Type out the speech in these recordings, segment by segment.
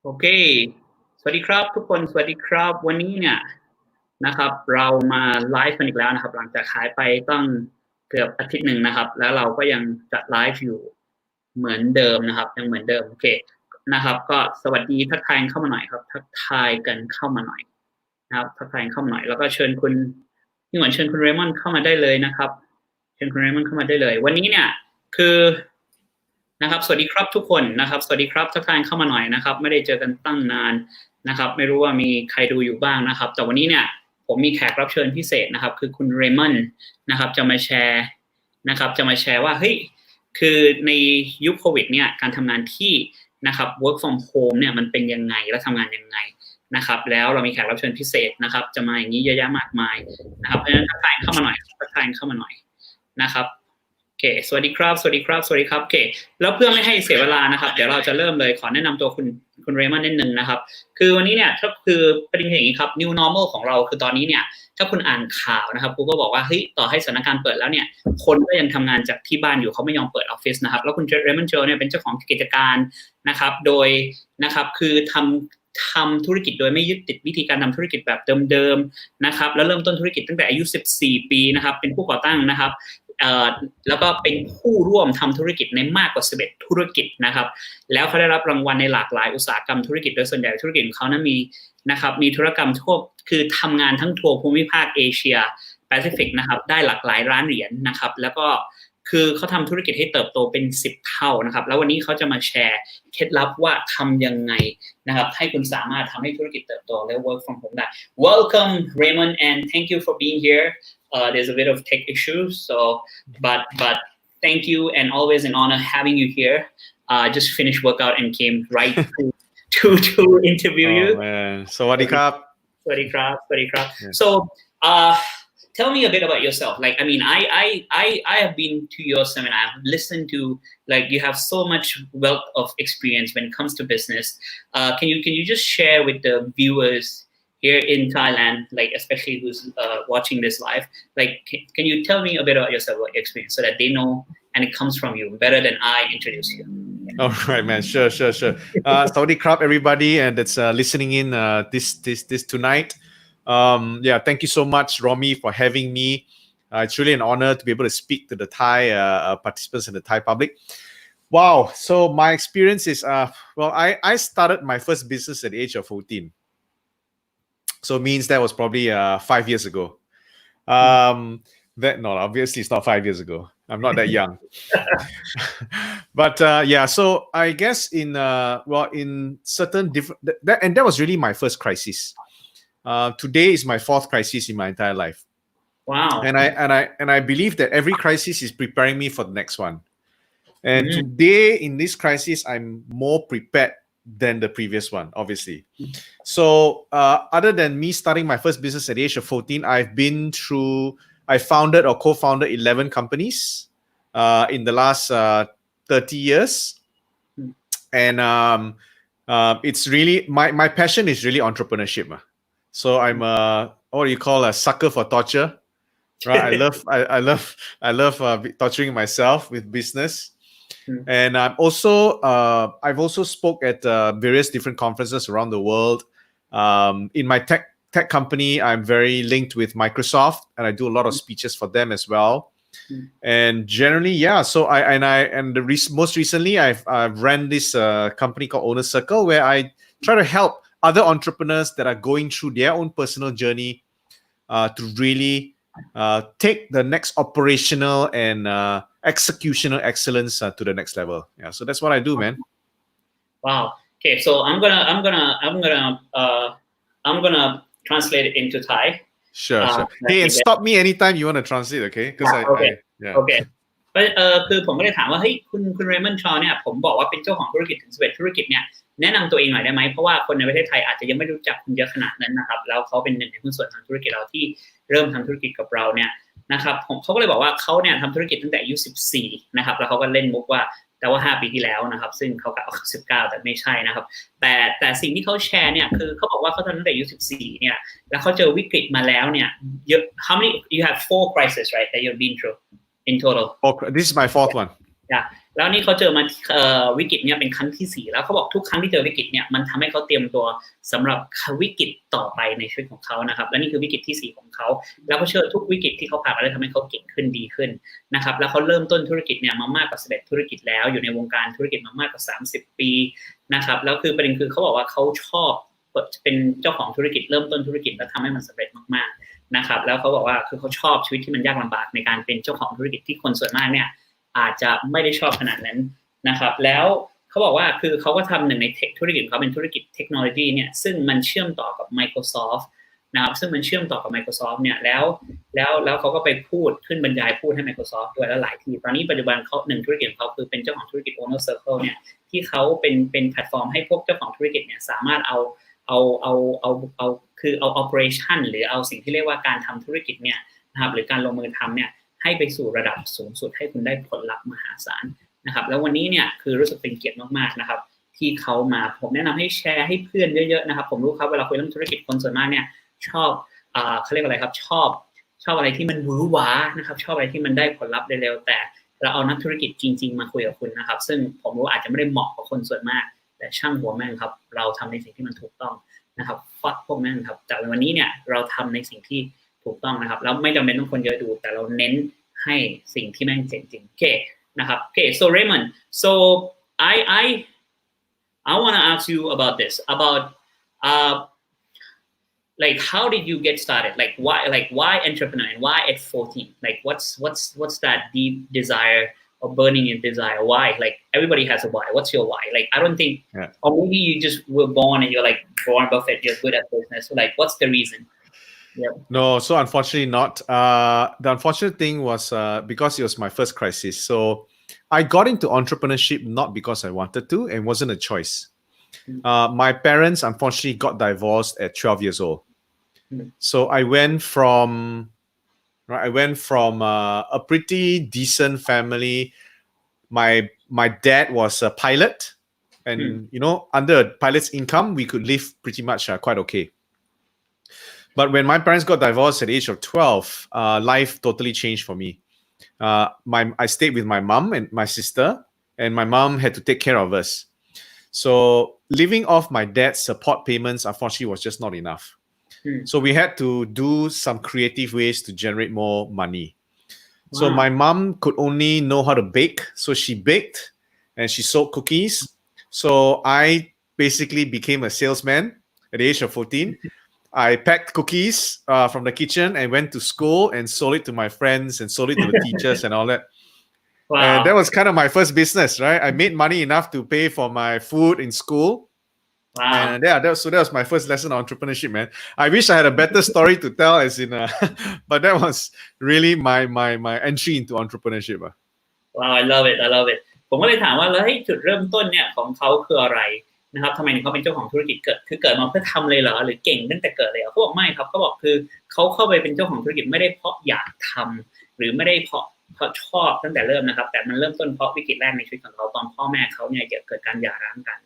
โอเคสวัสดีครับทุกคนสวัสดีครับวันนี้เนี่ยนะครับเรามาไลฟ์กันอีกแล้วนะครับหลังจากหายไปตั้งเกือบอาทิตย์หนึ่งนะครับแล้วเราก็ยังจัดไลฟ์อยู่เหมือนเดิมนะครับยังเหมือนเดิมโอเคนะครับก็สวัสดีทักทายเข้ามาหน่อยครับทักทายกันเข้ามาหน่อยนะครับทักทายเข้ามาหน่อยแล้วก็เชิญคุณพี่หวนเชิญคุณเรมอนเข้ามาได้เลยนะครับเชิญคุณเรมอนเข้ามาได้เลยวันนี้เนี่ยคือนะครับสวัสดีครับทุกคนนะครับสวัสดีครับทักทายเข้ามาหน่อยนะครับไม่ได้เจอกันตั้งนานนะครับไม่รู้ว่ามีใครดูอยู่บ้างนะครับแต่วันนี้เนี่ยผมมีแขกรับเชิญพิเศษนะครับคือคุณเรมอนนะครับจะมาแชร์นะครับจะมาแชร์ว่าเฮ้ยคือในยุคโควิดเนี่ยการทำงานที่นะครับ work from home เนี่ยมันเป็นยังไงและทำงานยังไงนะครับแล้วเรามีแขกรับเชิญพิเศษนะครับจะมาอย่างนี้เยอะแยะมากมายนะครับเพราะฉะนั้นทักทายเข้ามาหน่อยทักทายเข้ามาหน่อยนะครับโอเคสวัสดีครับสวัสดีครับสวัสดีครับโอเคแล้วเพื่อไม่ให้เสียเวลานะครับเดี๋ยวเราจะเริ่มเลยขอแนะนำตัวคุณเรมอนนิดนึงนะครับคือวันนี้เนี่ยก็คือประเด็นอย่างนี้ครับ new normal ของเราคือตอนนี้เนี่ยถ้าคุณอ่านข่าวนะครับกูก็บอกว่าเฮ้ยต่อให้สถานการณ์เปิดแล้วเนี่ยคนก็ยังทำงานจากที่บ้านอยู่เขาไม่ยอมเปิดออฟฟิศนะครับแล้วคุณเรมอนโชเนี่ยเป็นเจ้าของกิจการนะครับโดยนะครับคือทำธุรกิจโดยไม่ยึดติดวิธีการทำธุรกิจแบบเดิมๆนะครับแล้วเริ่มต้นธุรกิจตั้งแต่อายุ14ปีนะครับเป็นผู้ก่อตั้งนะครับแล้วก็เป็นผู้ร่วมทำธุรกิจในมากกว่า11ธุรกิจนะครับแล้วเขาได้รับรางวัลในหลากหลายอุตสาหกรรมธุรกิจโดยส่วนใหญ่ธุรกิจของเขานั้นมีนะครับมีธุรกรรมทั่วคือทำงานทั้งทั่วภูมิภาคเอเชียแปซิฟิกนะครับได้หลากหลายล้านเหรียญนะครับแล้วก็คือเขาทำธุรกิจให้เติบโตเป็น10เท่านะครับแล้ววันนี้เขาจะมาแชร์เคล็ดลับว่าทำยังไงนะครับให้คุณสามารถทำให้ธุรกิจเติบโตและ work from home ได้ Welcome Raymond and thank you for being here there's a bit of tech issues so but thank you and always an honor having you here just finished workout and came right to interview you man สวัสดีครับสวัสดีครับสวัสดีครับ so tell me a bit about yourself like I mean I have been to your seminar I've listened to like you have so much wealth of experience when it comes to business can you just share with the viewers here in Thailand like especially who's watching this live like can you tell me a bit about yourself about your experience so that they know and it comes from you better than I introduce you all right man sure สวัสดีครับ everybody and that's listening in this tonight yeah thank you so much Romy for having me it's really an honor to be able to speak to the Thai participants and the Thai public wow so my experience is well I started my first business at the age of 14 so it means that was probably 5 years ago that no obviously it's not 5 years ago I'm not that young but yeah so I guess in well in certain different that was really my first crisis today is my fourth crisis in my entire life wow and I believe that every crisis is preparing me for the next one and today in this crisis I'm more prepared than the previous one obviously so other than me starting my first business at the age of 14 I founded or co-founded 11 companies in the last 30 years and it's really my passion is really entrepreneurship so I'm what do you call a sucker for torture right I love torturing myself with business and I've also spoke at various different conferences around the world in my tech company I'm very linked with Microsoft and I do a lot of speeches for them as well and generally yeah so most recently I've ran this company called Owner Circle where I try to help other entrepreneurs that are going through their own personal journey to really take the next operational and executional excellence to the next level yeah so that's what I do man wow okay so I'm gonna translate it into Thai sure hey and stop me anytime you want to translate okay because okay คือผมก็เลยถามว่าเฮ้ยคุณเรมอนชอเนี่ยผมบอกว่าเป็นเจ้าของธุรกิจถึง11ธุรกิจเนี่ยแนะนำตัวเองหน่อยได้ไหมเพราะว่าคนในประเทศไทยอาจจะยังไม่รู้จักคุณเยอะขนาดนั้นนะครับแล้วเขาเป็นหนึ่งในหุ้นส่วนทางธุรกิจเราที่เริ่มทำธุรกิจกับเราเนี่ยนะครับเขาก็เลยบอกว่าเขาเนี่ยทำธุรกิจตั้งแต่อายุ14นะครับแล้วเขาก็เล่นมุกว่าแต่ว่า5ปีที่แล้วนะครับซึ่งเขากล่าว19แต่ไม่ใช่นะครับแต่สิ่งที่เขาแชร์เนี่ยคือเขาบอกว่าเขาทำตั้งแต่อายุ14เนี่ยแล้วเขาเจอวิกฤตมาแล้วเนี่ยhow many you have 4 crises right that you've been through in total this is my fourth one แล้วนี่เขาเจอมาวิกฤตเนี่ยเป็นครั้งที่4แล้วเขาบอกทุกครั้งที่เจอวิกฤตเนี่ยมันทำให้เขาเตรียมตัวสำหรับวิกฤตต่อไปในชีวิตของเขานะครับและนี่คือวิกฤตที่4ของเขาแล้วเขาเชื่อทุกวิกฤตที่เขาผ่านมาได้ทำให้เขาเก่งขึ้นดีขึ้นนะครับแล้วเขาเริ่มต้นธุรกิจเนี่ยมามากกว่า11ธุรกิจแล้วอยู่ในวงการธุรกิจมามากกว่า30ปีนะครับแล้วคือประเด็นคือเขาบอกว่าเขาชอบเป็นเจ้าของธุรกิจเริ่มต้นธุรกิจแล้วทำให้มันสำเร็จมากๆนะครับแล้วเขาบอกว่าคือเขาชอบชีวิตที่มันยากลำบากในการเป็นเจ้าของธุรกิจที่คนส่วนมากเนี่ยอาจจะไม่ได้ชอบขนาดนั้นนะครับแล้วเขาบอกว่าคือเขาก็ทำหนึ่งในธุรกิจเขาเป็นธุรกิจเทคโนโลยีเนี่ยซึ่งมันเชื่อมต่อกับ Microsoft นะครับซึ่งมันเชื่อมต่อกับ Microsoft เนี่ยแล้วเขาก็ไปพูดขึ้นบรรยายพูดให้ Microsoft ด้วยแล้วหลายที่ตอนนี้ปัจจุบันเขาหนึ่งธุรกิจของเขาคือเป็นเจ้าของธุรกิจ Owner Circle เนี่ยที่เขาเป็นแพลตฟอร์มให้พวกเจ้าของธุรกิจเนี่ยสามารถเอาคือเอา operation หรือเอาสิ่งที่เรียกว่าการทำธุรกิจเนี่ยนะครับหรือการลงมือทำเนี่ยให้ไปสู่ระดับสูงสุดให้คุณได้ผลลัพธ์มหาศาลนะครับแล้ววันนี้เนี่ยคือรู้สึกเป็นเกียรติมากๆนะครับที่เขามาผมแนะนำให้แชร์ให้เพื่อนเยอะๆนะครับผมรู้ครับเวลาคุยเรื่องธุรกิจคนส่วนมากเนี่ยชอบเขาเรียกอะไรครับชอบอะไรที่มันหวือหวานะครับชอบอะไรที่มันได้ผลลัพธ์เร็วๆแต่เราเอานักธุรกิจจริงๆมาคุยกับคุณนะครับซึ่งผมรู้อาจจะไม่ได้เหมาะกับคนส่วนมากแต่ช่างหัวแม่งครับเราทำในสิ่งที่มันถูกต้องนะครับฟักพวกแม่งครับแต่วันนี้เนี่ยเราทำในสิ่งที่ถูกต้องนะครับแล้วไม่จำเป็นต้องคนเยอะดูแต่เราเน้นให้สิ่งที่แม่งเจ๋งจริงโอเคนะครับโอเค so Raymond so I want to ask you about this about like how did you get started like why entrepreneur and why at 14 like what's that deep desire or burning in desire why like everybody has a why what's your why like I don't think or maybe you just were born and you're like Warren Buffett you're good at business so like what's the reason Yep. No, so unfortunately not. The unfortunate thing was because it was my first crisis. So I got into entrepreneurship not because I wanted to, and it wasn't a choice. My parents unfortunately got divorced at 12 years old. So I went from a pretty decent family. My dad was a pilot, and under a pilot's income, we could live pretty much quite okay. But when my parents got divorced at the age of 12, life totally changed for me. I stayed with my mom and my sister, and my mom had to take care of us. So living off my dad's support payments, unfortunately, was just not enough. So we had to do some creative ways to generate more money. Wow. So my mom could only know how to bake. So she baked and she sold cookies. So I basically became a salesman at the age of 14. I packed cookies from the kitchen and went to school and sold it to my friends and sold it to the teachers and all that. Wow. And that was kind of my first business, right? I made money enough to pay for my food in school. Wow. And that was my first lesson on entrepreneurship, man. I wish I had a better story to tell, but that was really my entry into entrepreneurship. Wow, I love it. ผมก็เลยถามว่าแล้วจุดเริ่มต้นเนี่ยของเขาคืออะไรนะครับทำไมเขาเป็นเจ้าของธุรกิจเกิดมาเพื่อทำเลยเหรอหรือเก่งตั้งแต่เกิดเลยเหรอเขาบอกไม่ครับเขาบอกคือเขาเข้าไปเป็นเจ้าของธุรกิจไม่ได้เพราะอยากทำหรือไม่ได้เพราะชอบตั้งแต่เริ่มนะครับแต่มันเริ่มต้นเพราะวิกฤตแรกในชีวิตของเขาตอนพ่อแม่เขาเนี่ยเกิดการหย่าร้างกัน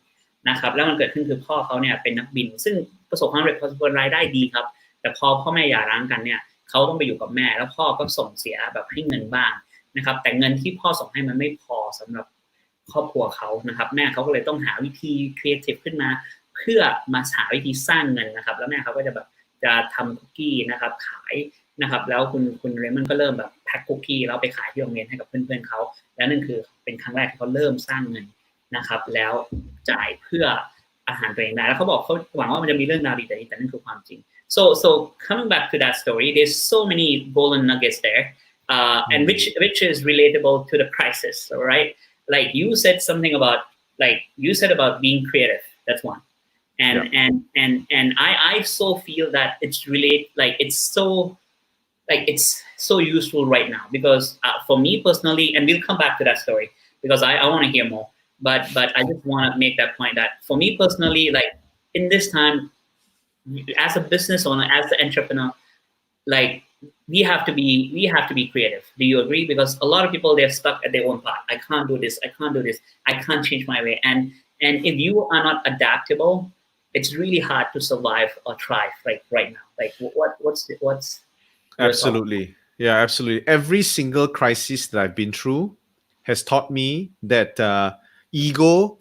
นะครับแล้วมันเกิดขึ้นคือพ่อเขาเนี่ยเป็นนักบินซึ่งประสบความสำเร็จพอสมควรรายได้ดีครับแต่พอพ่อแม่หย่าร้างกันเนี่ยเขาต้องไปอยู่กับแม่แล้วพ่อก็ส่งเสียแบบให้เงินบ้างนะครับแต่เงินที่พ่อส่งให้มันไม่พอสำหรับครอบครัวเขานะครับแม่เขาก็เลยต้องหาวิธีครีเอทีฟขึ้นมาเพื่อมาหาวิธีสร้างเงินนะครับแล้วแม่เขาก็จะทำคุกกี้นะครับขายนะครับแล้วคุณเรมันก็เริ่มแบบแพ็คคุกกี้แล้วไปขายที่โรงเรียนให้กับเพื่อนๆเขาและนั่นคือเป็นครั้งแรกที่เขาเริ่มสร้างเงินนะครับแล้วจ่ายเพื่ออาหารตัวเองได้แล้วเขาบอกเขาหวังว่ามันจะมีเรื่องราวดีแต่นั่นคือความจริง so coming back to that story there's so many golden nuggets there and which is relatable to the crisis all right like you said something about being creative that's one and I so feel that it's so useful right now because for me personally and we'll come back to that story because I want to hear more but I just want to make that point that for me personally like in this time as a business owner as an entrepreneur like we have to be creative do you agree because a lot of people they're stuck at their own path I can't do this I can't change my way and if you are not adaptable it's really hard to survive or thrive like right now like what's absolutely yeah absolutely every single crisis that I've been through has taught me that ego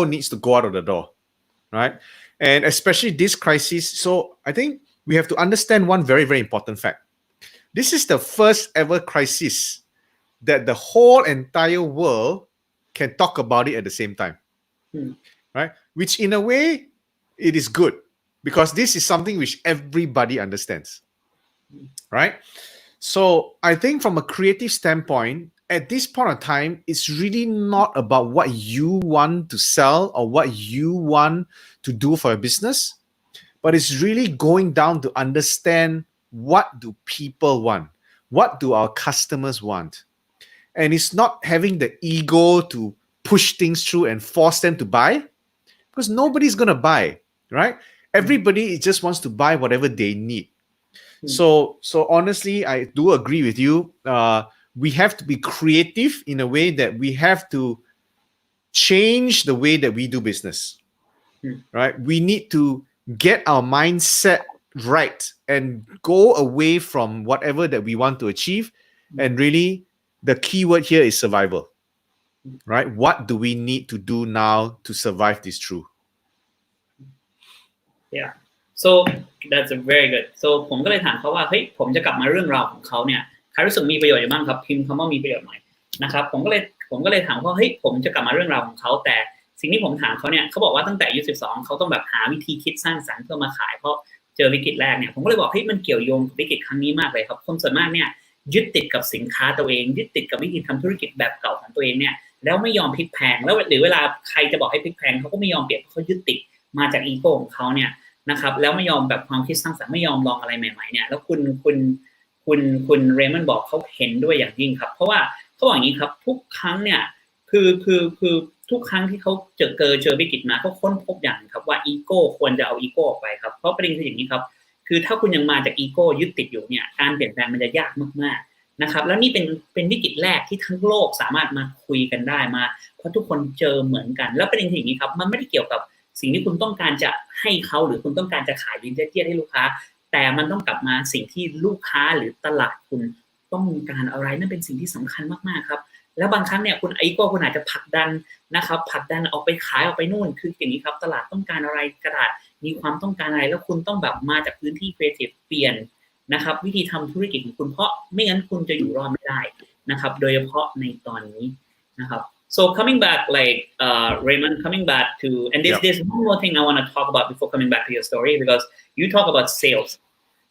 needs to go out of the door, right? And especially this crisis. So I think we have to understand one very, very important fact. This is the first ever crisis that the whole entire world can talk about it at the same time, right? Which in a way, it is good because this is something which everybody understands, right? So I think from a creative standpoint, at this point of time, it's really not about what you want to sell or what you want to do for a business, but it's really going down to understand what do people want? What do our customers want? And it's not having the ego to push things through and force them to buy because nobody's going to buy, right? Everybody just wants to buy whatever they need. So honestly, I do agree with you. We have to be creative in a way that we have to change the way that we do business, right? We need to get our mindset right and go away from whatever that we want to achieve. And really, the key word here is survival, right? What do we need to do now to survive this through? Yeah. So that's a very good. So ผมก็เลยถามเขาว่าเฮ้ยผมจะกลับมาเรื่องราวของเขาเนี่ยใครรู้สึกมีประโยชน์อยู่บ้างครับพิมพ์คำว่ามีประโยชน์หน่อยนะครับผมก็เลยถามว่าเฮ้ยผมจะกลับมาเรื่องราวของเขาแต่สิ่งที่ผมถามเขาเนี่ยเขาบอกว่าตั้งแต่อายุ12เขาต้องแบบหาวิธีคิดสร้างสรรค์เพื่อมาขายเพราะเจอวิกฤตแรกเนี่ยผมก็เลยบอกเฮ้ยมันเกี่ยวโยงกับวิกฤตครั้งนี้มากเลยครับคนส่วนมากเนี่ยยึดติดกับสินค้าตัวเองยึดติดกับวิธีทำธุรกิจแบบเก่าของตัวเองเนี่ยแล้วไม่ยอมพลิกแพลงแล้วหรือเวลาใครจะบอกให้พลิกแพลงเขาก็ไม่ยอมเปลี่ยนเขายึดติดมาจากอีโก้ของเขาเนี่ยนะครับแล้วไม่ยอมแบบความคิดสร้างสรรค์ไม่ยอมลองอะไรใหม่ๆเนี่ยแล้วคุณเรมอนบอกเขาเห็นด้วยอย่างยิ่งครับเพราะว่าเขาบอกอย่างนี้ครับทุกครั้งเนี่ยคือทุกครั้งที่เขาเจอวิกฤตมาเขาค้นพบอย่างครับว่าอีโก้ควรจะเอาอีโก้ออกไปครับเพราะประเด็นคืออย่างนี้ครับคือถ้าคุณยังมาจากอีโก้ยึดติดอยู่เนี่ยการเปลี่ยนแปลงมันจะยากมากๆนะครับแล้วนี่เป็นวิกฤตแรกที่ทั้งโลกสามารถมาคุยกันได้มาเพราะทุกคนเจอเหมือนกันแล้วประเด็นคืออย่างนี้ครับมันไม่ได้เกี่ยวกับสิ่งที่คุณต้องการจะให้เขาหรือคุณต้องการจะขายลิ้นเจี้ยให้ลูกค้าแต่มันต้องกลับมาสิ่งที่ลูกค้าหรือตลาดคุณต้องการอะไรนั่นเป็นสิ่งที่สำคัญมากๆครับแล้วบางครั้งเนี่ยคุณไอโก้คุณอาจจะผลักดันนะครับผลักดันออกไปขายออกไปนู่นคืออย่างนี้ครับตลาดต้องการอะไรกระดาษมีความต้องการอะไรแล้วคุณต้องแบบมาจากพื้นที่ครีเอทีฟเปลี่ยนนะครับวิธีทำธุรกิจของคุณเพราะไม่งั้นคุณจะอยู่รอดไม่ได้นะครับโดยเฉพาะในตอนนี้นะครับSo coming back, like Raymond, coming back to, and there's one more thing I want to talk about before coming back to your story because you talk about sales,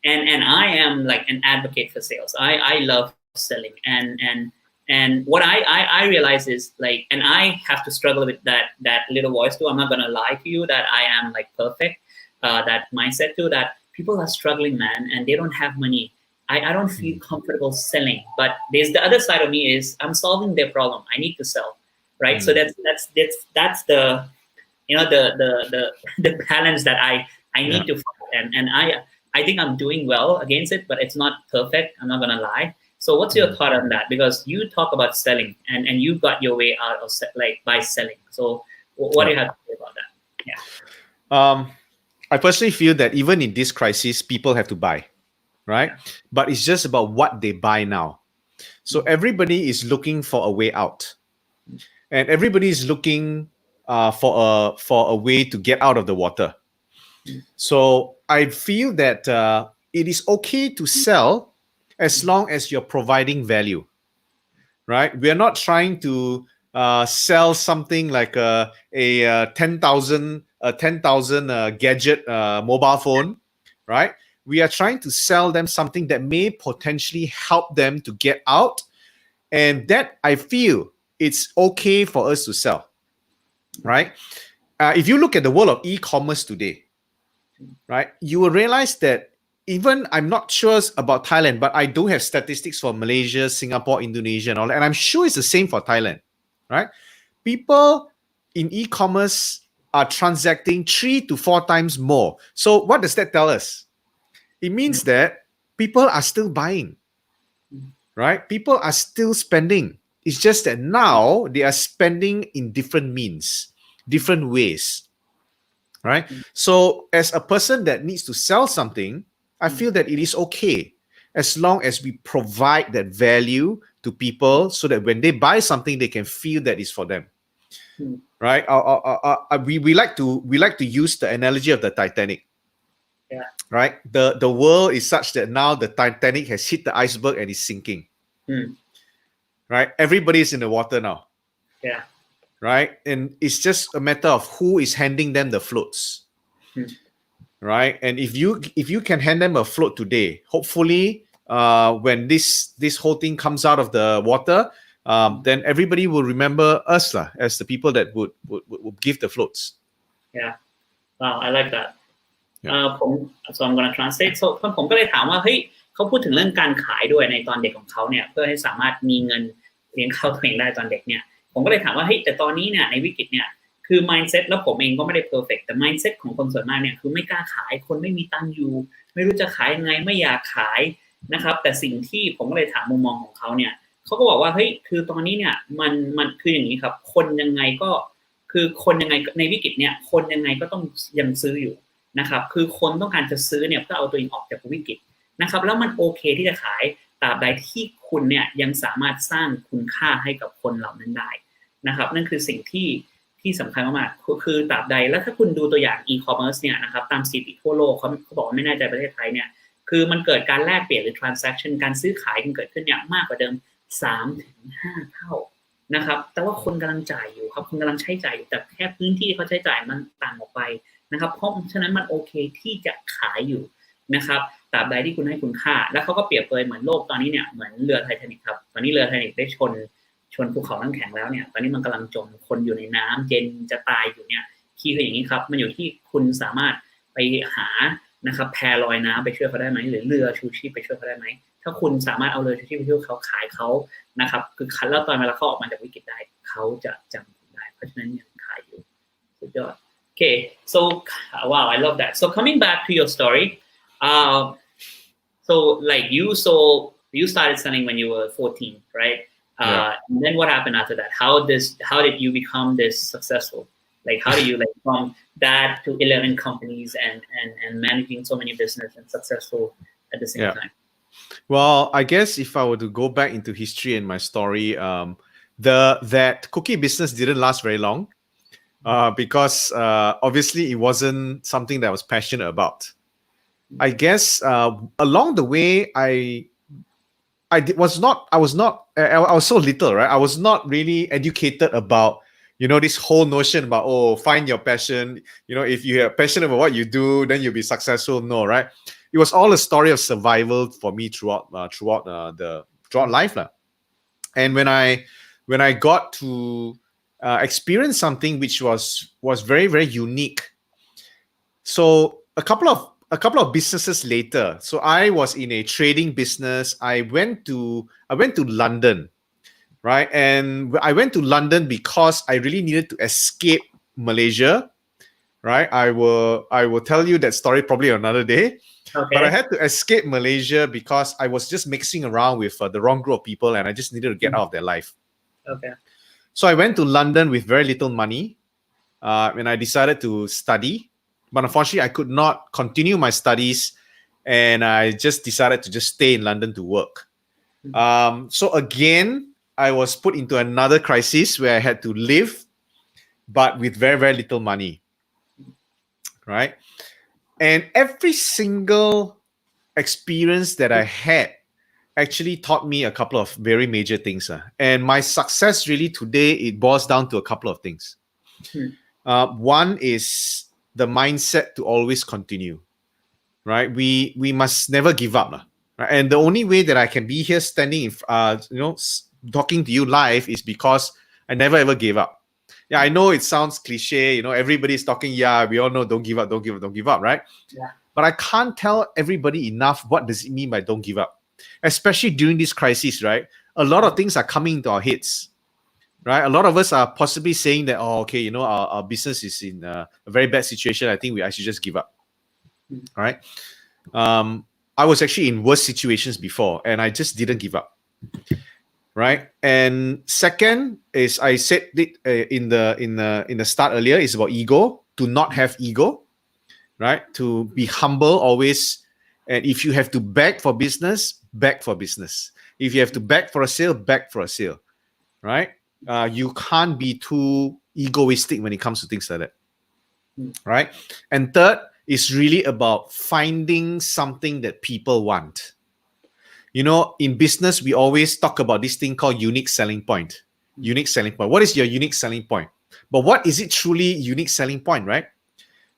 and I am like an advocate for sales. I love selling, and what I realize is like, and I have to struggle with that little voice too. I'm not gonna lie to you that I am like perfect, that mindset too. That people are struggling, man, and they don't have money. I don't feel comfortable selling, but there's the other side of me is I'm solving their problem. I need to sell. Right, so that's the the balance that I need to find, and I think I'm doing well against it, but it's not perfect. I'm not gonna lie. So what's your thought on that? Because you talk about selling, and you got your way out of like by selling. So what do you have to say about that? Yeah. I personally feel that even in this crisis, people have to buy, right? Yeah. But it's just about what they buy now. So everybody is looking for a way out. And everybody is looking for a way to get out of the water. So I feel that it is okay to sell as long as you're providing value, right? We are not trying to sell something like a 10,000 gadget mobile phone, right? We are trying to sell them something that may potentially help them to get out, and that I feel it's okay for us to sell, right? If you look at the world of e-commerce today, right, you will realize that even I'm not sure about Thailand, but I do have statistics for Malaysia, Singapore, Indonesia, and all that, and I'm sure it's the same for Thailand, right? People in e-commerce are transacting 3 to 4 times more. So what does that tell us? It means that people are still buying, right? People are still spending. It's just that now they are spending in different means, different ways, right? So as a person that needs to sell something, I feel that it is okay as long as we provide that value to people so that when they buy something, they can feel that it's for them. Right? We like to use the analogy of the Titanic. Yeah. Right? The world is such that now the Titanic has hit the iceberg and is sinking. Right? Everybody's in the water now. Yeah. Right? And it's just a matter of who is handing them the floats. Right? And if you can hand them a float today, hopefully when this whole thing comes out of the water, then everybody will remember us as the people that would give the floats. Yeah. Wow, I like that. Yeah. So I'm gonna translate. So ผมก็เลยถามว่าเฮ้ยเขาพูดถึงเรื่องการขายด้วยในตอนเด็กของเขาเนี่ยเพื่อให้สามารถมีเงินเลี้ยงข้าวตัวเองได้ตอนเด็กเนี่ยผมก็เลยถามว่าเฮ้ยแต่ตอนนี้เนี่ยในวิกฤตเนี่ยคือ mindset แล้วผมเองก็ไม่ได้ perfect แต่ mindset ของคนส่วนมากเนี่ยคือไม่กล้าขายคนไม่มีตังค์อยู่ไม่รู้จะขายยังไงไม่อยากขายนะครับแต่สิ่งที่ผมก็เลยถามมุมมองของเขาเนี่ยเขาก็บอกว่าเฮ้ยคือตอนนี้เนี่ยมันคืออย่างนี้ครับคนยังไงก็คือคนยังไงในวิกฤตเนี่ยคนยังไงก็ต้องยังซื้ออยู่นะครับคือคนต้องการจะซื้อเนี่ยเพื่อเอาตัวเองออกจากวิกฤตนะครับแล้วมันโอเคที่จะขายตราบใดที่คุณเนี่ยยังสามารถสร้างคุณค่าให้กับคนเหล่านั้นได้นะครับนั่นคือสิ่งที่สำคัญมากๆคือตราบใดแล้วถ้าคุณดูตัวอย่าง e-commerce เนี่ยนะครับตามสถิติทั่วโลกเขาบอกว่าไม่แน่ใจประเทศไทยเนี่ยคือมันเกิดการแลกเปลี่ยนหรือ transaction การซื้อขายกันเกิดขึ้นเนี่ยมากกว่าเดิม 3-5 เท่านะครับแต่ว่าคนกำลังจ่ายอยู่ครับคนกำลังใช้จ่ายอยู่แต่แค่พื้นที่เขาใช้จ่ายมันต่างออกไปนะครับเพราะฉะนั้นมันโอเคที่จะขายอยู่นะครับตราบใดที่คุณให้คุณค่าแล้วเขาก็เปรียบเปรยเหมือนโลกตอนนี้เนี่ยเหมือนเรือไททานิคครับตอนนี้เรือไททานิคได้ชนภูเขาน้ำแข็งแล้วเนี่ยตอนนี้มันกำลังจมคนอยู่ในน้ำเย็นจะตายอยู่เนี่ยคีย์คืออย่างนี้ครับมันอยู่ที่คุณสามารถไปหานะครับแพลอยน้ำไปช่วยเขาได้ไหมหรือเรือชูชีพไปช่วยเขาได้ไหมถ้าคุณสามารถเอาเรือชูชีพไปช่วยเขาขายเขานะครับคือคันแล้วตอนเวลาเขาออกมาจากวิกฤตได้เขาจะจำคุณได้เพราะฉะนั้นยังขายอยู่สุดยอด Okay, so wow, I love that. So coming back to your story, so like you started selling when you were 14, right? And then what happened after that? How did you become this successful? Like how do you like from that to 11 companies and managing so many business and successful at the same time? Well, I guess if I were to go back into history and my story, that cookie business didn't last very long. Because obviously it wasn't something that I was passionate about. I guess along the way I was so little, right? I was not really educated about this whole notion about find your passion. If you are passionate about what you do, then you'll be successful. No, right? It was all a story of survival for me throughout life, and when I got to experienced something which was very, very unique. So a couple of businesses later, so I was in a trading business. I went to London, right? And I went to London because I really needed to escape Malaysia, right? I will tell you that story probably another day. Okay. But I had to escape Malaysia because I was just mixing around with the wrong group of people, and I just needed to get out of their life. Okay. So I went to London with very little money, and I decided to study. But unfortunately, I could not continue my studies, and I just decided to just stay in London to work. So again, I was put into another crisis where I had to live, but with very, very little money, right? And every single experience that I had actually taught me a couple of very major things. And my success really today, it boils down to a couple of things. One is the mindset to always continue, right? We must never give up. Right? And the only way that I can be here standing, talking to you live is because I never ever gave up. Yeah, I know it sounds cliche, everybody's talking, we all know don't give up, don't give up, don't give up, right? Yeah. But I can't tell everybody enough what does it mean by don't give up. Especially during this crisis, right? A lot of things are coming into our heads, right? A lot of us are possibly saying that, our business is in a very bad situation. I think I should just give up, right? I was actually in worse situations before, and I just didn't give up, right? And second is I said it in the start earlier is about ego. To not have ego, right? To be humble always. And if you have to beg for business, beg for business. If you have to beg for a sale, beg for a sale, right? You can't be too egoistic when it comes to things like that, right? And third is really about finding something that people want. You know, in business, we always talk about this thing called unique selling point. Unique selling point. What is your unique selling point? But what is it truly unique selling point, right?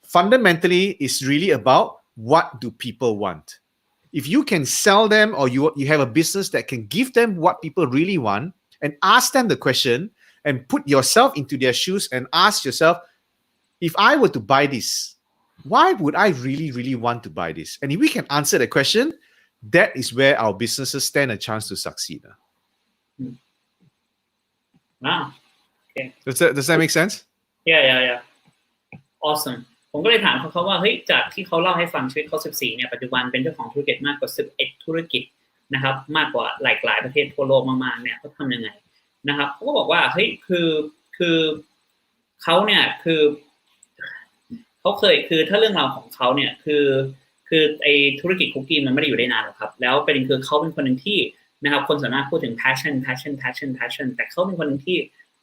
Fundamentally, it's really about what do people want. If you can sell them or you have a business that can give them what people really want and ask them the question and put yourself into their shoes and ask yourself, if I were to buy this, why would I really, really want to buy this? And if we can answer the question, that is where our businesses stand a chance to succeed. Wow. Okay. Does that make sense? Yeah. Awesome. ผมก็เลยถามเขาว่าเฮ้ยจากที่เขาเล่าให้ฟังชีวิตเขา14เนี่ยปัจจุบันเป็นเจ้าของธุรกิจมากกว่า11ธุรกิจนะครับมากกว่าหลายประเทศทั่วโลกมากๆเนี่ยเขาทำยังไงนะครับเขาก็บอกว่าเฮ้ยคือเขาเนี่ยคือเขาเคยคือถ้าเรื่องราวของเขาเนี่ยคือไอธุรกิจคุกกี้มันไม่ได้อยู่ได้นานหรอกครับแล้วประเด็นคือเขาเป็นคนหนึ่งที่นะครับคนส่วนมากพูดถึง passion แต่เขาเป็นคนหนึ่งที่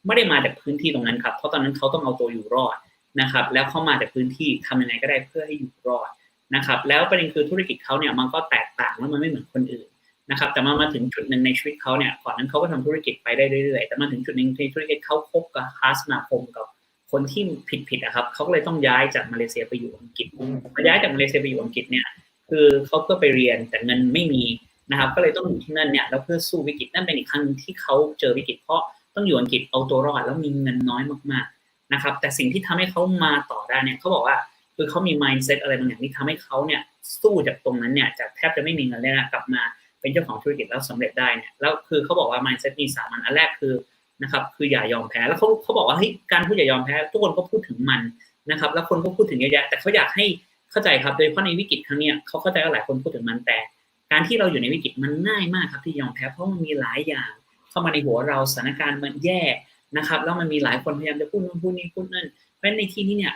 ไม่ได้มาจากพื้นที่ตรงนั้นครับเพราะตอนนั้นเขาต้องเอาตัวอยู่รอดนะครับแล้วเขามาจากพื้นที่ทำยังไงก็ได้เพื่อให้อยู่รอดนะครับแล้วประเด็นคือธุรกิจเขาเนี่ยมันก็แตกต่างแล้วมันไม่เหมือนคนอื่นนะครับแต่มาถึงจุดหนึ่งในชีวิตเขาเนี่ยก่อนนั้นเขาก็ทำธุรกิจไปได้เรื่อยๆแต่มาถึงจุดหนึ่งในธุรกิจเขาคบกับค้าสมาคมกับคนที่ผิดอะครับเขาก็เลยต้องย้ายจากมาเลเซียไปอยู่อังกฤษพอย้ายจากมาเลเซียไปอยู่อังกฤษเนี่ยคือเขาเพื่อไปเรียนแต่เงินไม่มีนะครับก็เลยต้องอยู่ที่นั่นเนี่ยแล้วเพื่อสู้วิกฤตนั่นเป็นอีกครั้งที่เขาเจอวิกฤตเพราะต้องอยู่อังกฤษเอาตัวรอดแล้วมีเงินน้อยมากๆนะครับแต่สิ่งที่ทำให้เขามาต่อได้เนี่ยเขาบอกว่าคือเขามี mindset อะไรบางอย่างที่ทำให้เขาเนี่ยสู้จากตรงนั้นเนี่ยจากแทบจะไม่มีเงินเลยนะกลับมาเป็นเจ้าของธุรกิจแล้วสำเร็จได้เนี่ยแล้วคือเขาบอกว่า mindset มี3อันแรกคือนะครับคืออย่ายอมแพ้แล้วเขาบอกว่าเฮ้ยการพูดอย่ายอมแพ้ทุกคนก็พูดถึงมันนะครับแล้วคนก็พูดถึงเยอะแยะแต่เขาอยากให้เข้าใจครับโดยเฉพาะในวิกฤตครั้งนี้เขาเข้าใจว่าหลายคนพูดถึงมันแต่การที่เราอยู่ในวิกฤตมันง่ายมากครับที่ยอมแพ้เพราะมันมีหลายอย่างเข้ามาในหัวเราสถานการณ์มันแย่นะครับแล้วมันมีหลายคนพยายามจะพูดนู่นพูดนี่พูดนั่นเพราะในที่นี้เนี่ย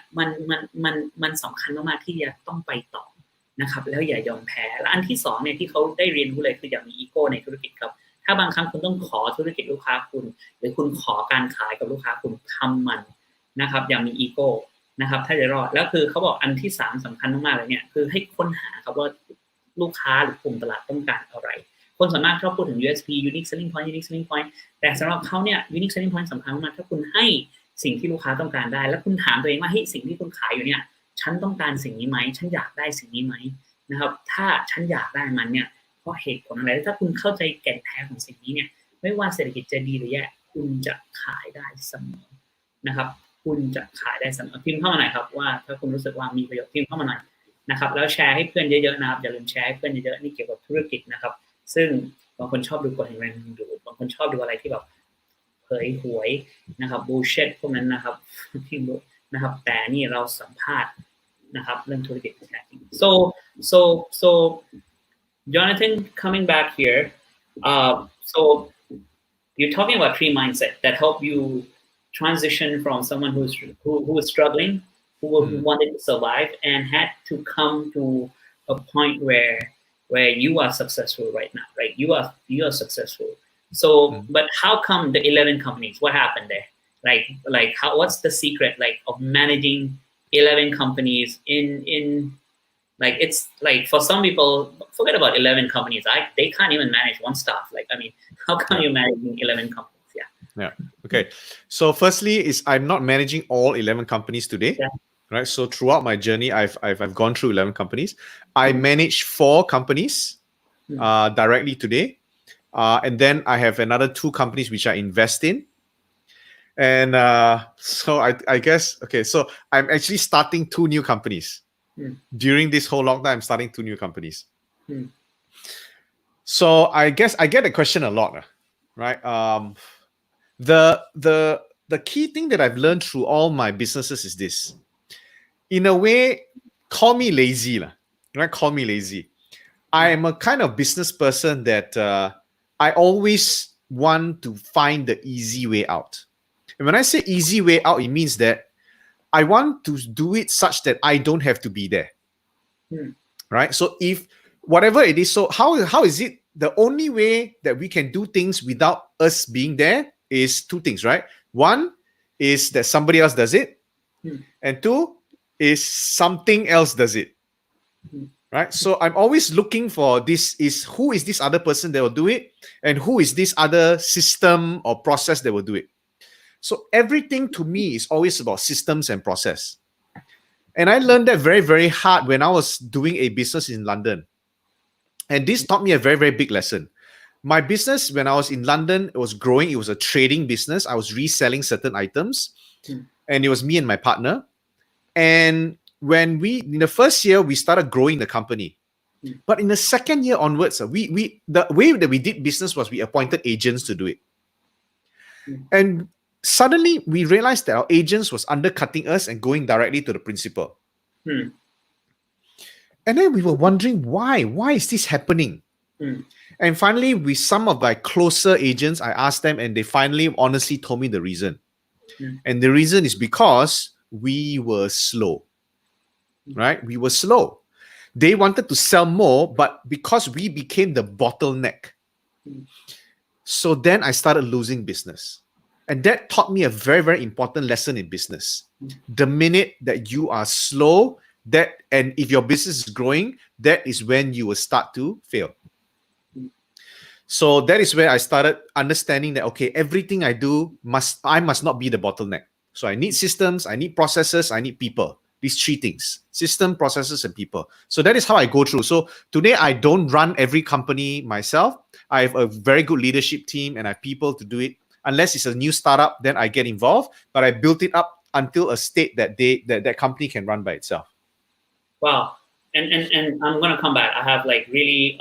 มันสำคัญมากๆที่จะต้องไปต่อนะครับแล้วอย่ายอมแพ้และอันที่2เนี่ยที่เขาได้เรียนรู้เลยคืออย่ามีอีโก้ในธุรกิจครับถ้าบางครั้งคุณต้องขอธุรกิจลูกค้าคุณหรือคุณขอการขายกับลูกค้าคุณทำมันนะครับอย่ามีอีโก้นะครับถ้าจะรอดแล้วคือเขาบอกอันที่3สำคัญมากๆเลยเนี่ยคือให้ค้นหาครับว่าลูกค้าหรือกลุ่มตลาดต้องการอะไรคนส่วนมากชอบพูดถึง USP unique selling point แต่สำหรับเขาเนี่ย unique selling point สำคัญมากถ้าคุณให้สิ่งที่ลูกค้าต้องการได้แล้วคุณถามตัวเองว่าเฮ้ยสิ่งที่คุณขายอยู่เนี่ยฉันต้องการสิ่งนี้ไหมฉันอยากได้สิ่งนี้ไหมนะครับถ้าฉันอยากได้มันเนี่ยเพราะเหตุผลอะไรถ้าคุณเข้าใจแก่นแท้ของสิ่งนี้เนี่ยไม่ว่าเศรษฐกิจจะดีหรือแย่คุณจะขายได้เสมอนะครับคุณจะขายได้เสมอพิมพ์เข้ามาหน่อยครับว่าถ้าคุณรู้สึกว่ามีประโยชน์พิมพ์เข้ามาหน่อยนะครับแล้วแชร์ให้เพื่อนเยอะๆนะครับอย่าลืมแชร์ให้เพื่อนเยอะๆนี่เกี่ยวกับธุรกิจนะครับซึ่งบางคนชอบดูกฎแห่งแรงดึงดูดบางคนชอบดูอะไรที่แบบเผยหวยนะครับบูเชตพวกนั้นนะครับที่นะครับแต่นี่เราสัมภาษณ์นะครับเรื่องธุรกิจแท้จริง so Jonathan coming back here so you're talking about 3 mindset that help you transition from someone who was struggling who wanted to survive and had to come to a point where you are successful right now, right? You are successful. So, but how come the 11 companies? What happened there? Like how? What's the secret like of managing 11 companies in like it's like for some people forget about 11 companies. They can't even manage one staff. Like I mean, how come you're managing 11 companies? Yeah. Okay. So firstly, is I'm not managing all 11 companies today. Yeah. Right. So throughout my journey, I've gone through 11 companies. I manage 4 companies directly today. And then I have another 2 companies which I invest in. And so I guess, okay, so I'm actually starting 2 new companies. During this whole lockdown, I'm starting 2 new companies. So I guess I get the question a lot, right? The key thing that I've learned through all my businesses is this. In a way, call me lazy, right? Call me lazy. I am a kind of business person that I always want to find the easy way out. And when I say easy way out, it means that I want to do it such that I don't have to be there. Right? So if whatever it is, so how is it the only way that we can do things without us being there is two things, right? One is that somebody else does it, and two is something else does it, right? So I'm always looking for who is this other person that will do it, and who is this other system or process that will do it. So everything to me is always about systems and process. And I learned that very, very hard when I was doing a business in London. And this taught me a very, very big lesson. My business, when I was in London, it was growing. It was a trading business. I was reselling certain items. And it was me and my partner. And when in the first year, we started growing the company. But in the second year onwards, the way that we did business was we appointed agents to do it. And suddenly we realized that our agents was undercutting us and going directly to the principal. And then we were wondering why is this happening? And finally, with some of my closer agents, I asked them, and they finally honestly told me the reason. And the reason is because we were slow, right? We were slow. They wanted to sell more, but because we became the bottleneck. So then I started losing business. And that taught me a very, very important lesson in business. The minute that you are slow, and if your business is growing, that is when you will start to fail. So that is where I started understanding that, okay, everything I do, I must not be the bottleneck. So I need systems, I need processes, I need people. These three things: system, processes, and people. So that is how I go through. So today I don't run every company myself. I have a very good leadership team and I have people to do it. Unless it's a new startup, then I get involved. But I built it up until a state that that company can run by itself. Wow. And I'm gonna come back. I have like really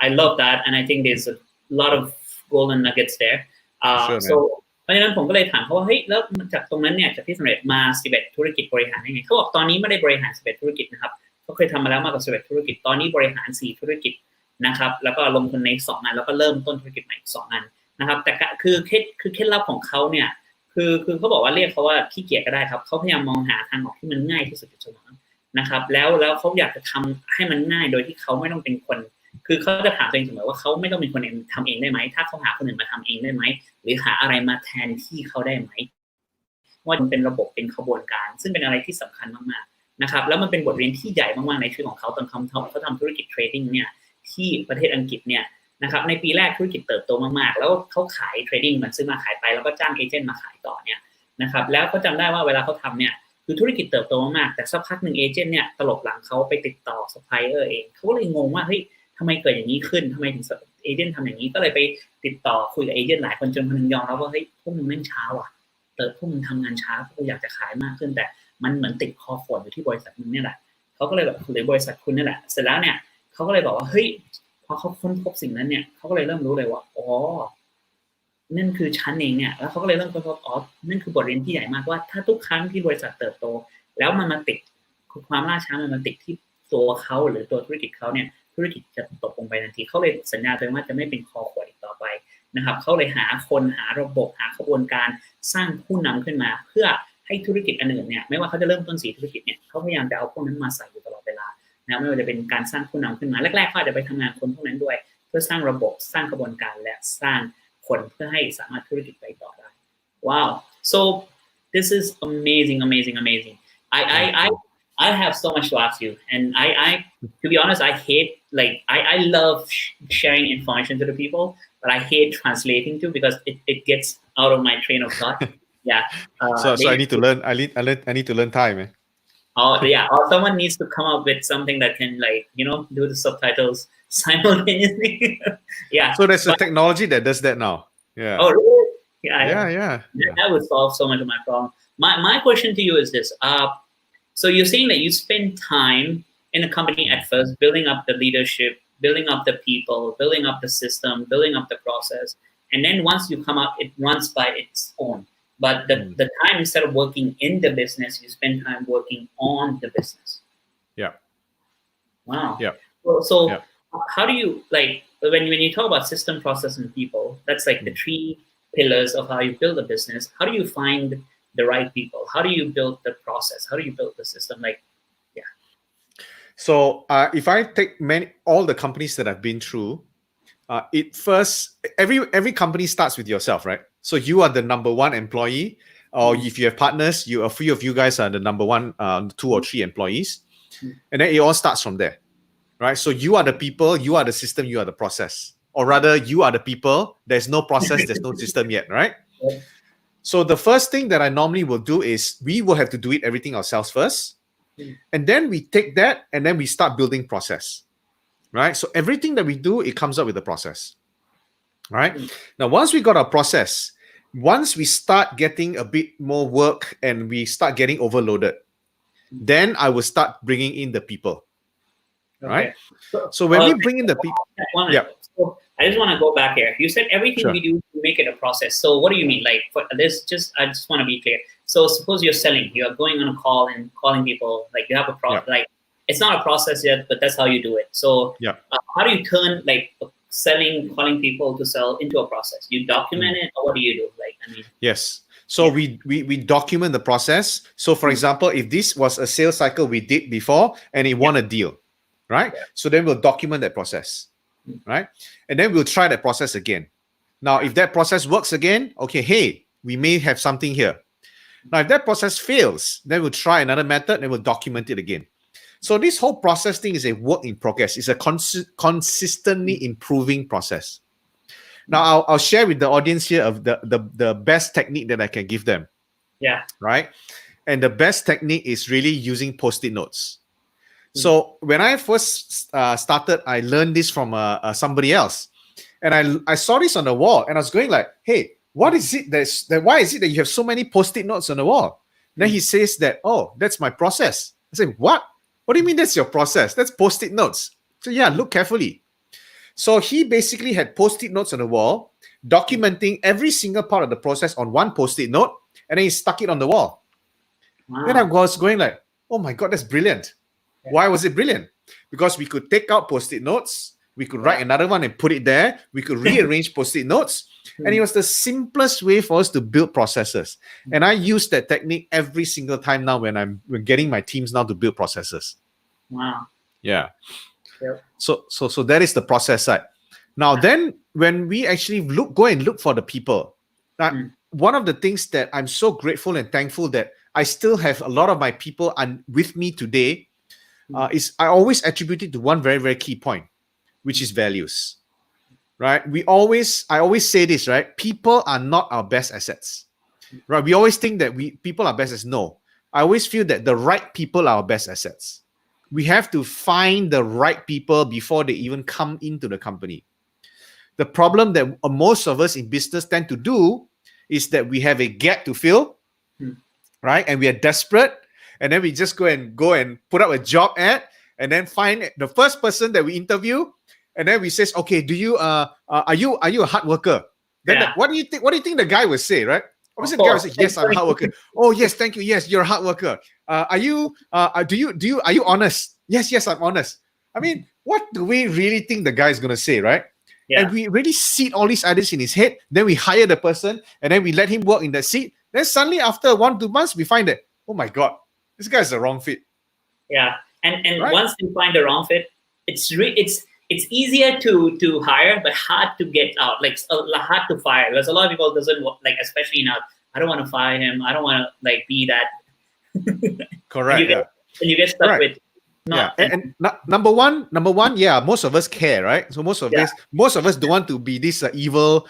I love that, and I think there's a lot of golden nuggets there. Sure, so เพราะฉะนั้นผมก็เลยถามเขาว่าเฮ้ยแล้วจากตรงนั้นเนี่ยจากที่สำเร็จมา11ธุรกิจบริหารยังไงเขาบอกตอนนี้ไม่ได้บริหาร11ธุรกิจนะครับเขาเคยทำมาแล้วมากกว่า11ธุรกิจตอนนี้บริหาร4ธุรกิจนะครับแล้วก็ลงทุนใน2อันแล้วก็เริ่มต้นธุรกิจใหม่อีก2อันนะครับแต่คือเคล็ดลับของเขาเนี่ยคือเขาบอกว่าเรียกเขาว่าขี้เกียจก็ได้ครับเขาพยายามมองหาทางออกที่มันง่ายที่สุดเสมอนะครับแล้วเขาอยากจะทำให้มันง่ายโดยที่เขาไม่ต้องเป็นคนคือเขาจะถามตัวเองเสมอว่าเขาไม่ต้องเป็นคนทำเองได้ไหมถ้าเขาหาคนอื่นมาทำเองได้ไหมหรือหาอะไรมาแทนที่เขาได้ไหมว่ามันเป็นระบบเป็นขบวนการซึ่งเป็นอะไรที่สำคัญมากๆนะครับแล้วมันเป็นบทเรียนที่ใหญ่มากๆในชีวิตของเขาตอนเขาทำธุรกิจเทรดดิ้งเนี่ยที่ประเทศอังกฤษเนี่ยนะครับในปีแรกธุรกิจเติบโตมากๆแล้วเขาขายเทรดดิ้งมันซื้อมาขายไปแล้วก็จ้างเอเจนต์มาขายต่อเนี่ยนะครับแล้วเขาจำได้ว่าเวลาเขาทำเนี่ยคือธุรกิจเติบโตมากๆแต่สักพักหนึ่งเอเจนต์เนี่ยตลบหลังเขาไปติดต่อซัพพลายเออร์เองเขาก็เลยงงว่าเฮ้ยทำไมเกิดอย่างนี้ขึ้นทำไมถึงเอเจนต์ทำอย่างนี้ก็เลยไปติดต่อคุยกับเอเจนต์หลายคนจนคนนึงยอมรับว่าเฮ้ยพวกมึงแม่งช้าว่ะพวกมึงทำงานช้าพวกกูอยากจะขายมากขึ้นแต่มันเหมือนติดคอขวดอยู่ที่บริษัทมึงเนี่ยแหละเขาก็เลยแบบหรือบริษัทคุณนี่แหละเสร็จแล้วเนี่ยเขาก็เลยบอกว่าเฮ้ยพอเขาค้นพบสิ่งนั้นเนี่ยเขาก็เลยเริ่มรู้เลยว่าอ๋อนั่นคือชั้นเองเนี่ยแล้วเขาก็เลยเริ่มค้นพบอ๋อนั่นคือบทเรียนที่ใหญ่มากว่าถ้าทุกครั้งที่บริษัทเติบโตแล้วมันมาติดความล่าช้ามันมาติดที่ตัวเขาหรือตัวธุรกิจเขาเนี่ยธุรกิจจะตกลงไปทันทีเขาเลยสัญญาตัวเองว่าจะไม่เป็นคอขวดอีกต่อไปนะครับเขาเลยหาคนหาระบบหาขบวนการสร้างผู้นำขึ้นมาเพื่อให้ธุรกิจอันอื่นเนี่ยไม่ว่าเขาจะเริ่มต้น4ธุรกิจเนี่ยเขาพยายามจะเอาพวกนั้นมาใส่อยู่ตลอดเวลานะไม่ว่าจะเป็นการสร้างผู้นำขึ้นมาแรกๆเขาอาจจะไปทำงานคนพวกนั้นด้วยเพื่อสร้างระบบสร้างกระบวนการและสร้างคนเพื่อให้สามารถธุรกิจไปต่อได้ Wow so this is amazing I have so much to ask you, and I to be honest, I hate I love sharing information to the people, but I hate translating too because it gets out of my train of thought. Yeah. So I need to learn. I need to learn Thai, man. Oh yeah, or someone needs to come up with something that can do the subtitles simultaneously. Yeah. So there's a technology that does that now. Yeah. Oh really? Yeah. That would solve so much of my problem. My question to you is this. So you're saying that you spend time in a company at first, building up the leadership, building up the people, building up the system, building up the process. And then once you come out, it runs by its own. But the time instead of working in the business, you spend time working on the business. Yeah. Wow. Yeah. So how do you when you talk about system, process, and people, that's like the 3 pillars of how you build a business. How do you find the right people? How do you build the process? How do you build the system? So if I take all the companies that I've been through, it first every company starts with yourself, right? So you are the number one employee, or if you have partners, a few of you guys are the number one, 2 or 3 employees, and then it all starts from there, right? So you are the people, you are the system, you are the process, or rather, you are the people. There's no process, there's no system yet, right? So the first thing that I normally will do is we will have to do everything ourselves first. And then we take that and then we start building process, right? So everything that we do, it comes up with a process, right? Now, once we got our process, once we start getting a bit more work and we start getting overloaded, then I will start bringing in the people, right? So when we bring in the people, yeah. So I just want to go back here. You said everything we do to make it a process. So what do you mean? Like for this, I just want to be clear. So suppose you're selling, you're going on a call and calling people, like you have a process, like it's not a process yet, but that's how you do it. So how do you turn like selling, calling people to sell into a process? You document it, or what do you do? Like, I mean, yes. So we document the process. So for example, if this was a sales cycle we did before and it won a deal, right? So then we'll document that process, right? And then we'll try that process again. Now, if that process works again, okay, hey, we may have something here. Now, if that process fails, then we'll try another method and we'll document it again. So this whole process thing is a work in progress. It's a consistently improving process. Now, I'll share with the audience here of the best technique that I can give them. Yeah. Right? And the best technique is really using Post-it notes. So when I first started, I learned this from somebody else. And I saw this on the wall and I was going like, hey, what is it why is it that you have so many Post-it notes on the wall? Then he says that, oh, that's my process. I say, what? What do you mean that's your process? That's Post-it notes. So yeah, look carefully. So he basically had Post-it notes on the wall, documenting every single part of the process on one Post-it note, and then he stuck it on the wall. Wow. Then I was going like, oh my God, that's brilliant. Yeah. Why was it brilliant? Because we could take out Post-it notes, we could write another one and put it there, we could rearrange Post-it notes, and it was the simplest way for us to build processes. And I use that technique every single time now when I'm getting my teams now to build processes. Wow. Yeah. Yep. So that is the process side. Now then, when we actually go and look for the people, one of the things that I'm so grateful and thankful that I still have a lot of my people with me today is I always attribute it to one very, very key point, which is values. Right? I always say this, right? People are not our best assets. Right? We always think that people are best assets. No. I always feel that the right people are our best assets. We have to find the right people before they even come into the company. The problem that most of us in business tend to do is that we have a gap to fill, right? And we are desperate, and then we just go and put up a job ad, and then find the first person that we interview, and then we says, okay, are you a hard worker? Then what do you think the guy will say, right? Obviously, the guy will say, yes, I'm a hard worker. Oh, yes, thank you. Yes, you're a hard worker. Are you honest? Yes, I'm honest. I mean, what do we really think the guy is going to say, right? Yeah. And we really seed all these ideas in his head. Then we hire the person and then we let him work in that seat. Then suddenly after 1-2 months, we find that, oh my God, this guy's the wrong fit. Yeah. And right? Once you find the wrong fit, it's easier to hire, but hard to get out. Like hard to fire. Because a lot of people doesn't like, especially now, I don't want to fire him. I don't want to like be that. Correct. And you get stuck with. And number one, most of us care, right? So most of us don't want to be this evil,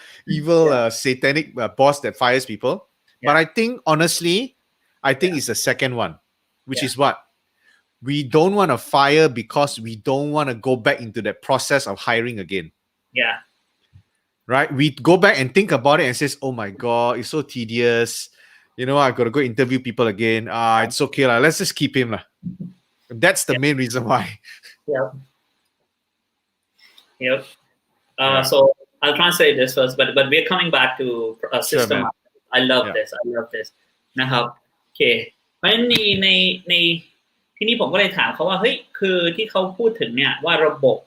satanic boss that fires people. But I think honestly, it's the second one, which is what? We don't want to fire because we don't want to go back into that process of hiring again. Yeah. Right? We go back and think about it and says, oh my God, it's so tedious. You know, I've got to go interview people again. It's okay. Let's just keep him. That's the main reason why. Yep. So I'll translate this first, but we're coming back to system. Sure, I love this.นะครับโอเคเพราะฉะนั้นในที่นี้ผมก็เลยถามเขาว่าเฮ้ยคือที่เขาพูดถึงเนี่ยว่าระบบ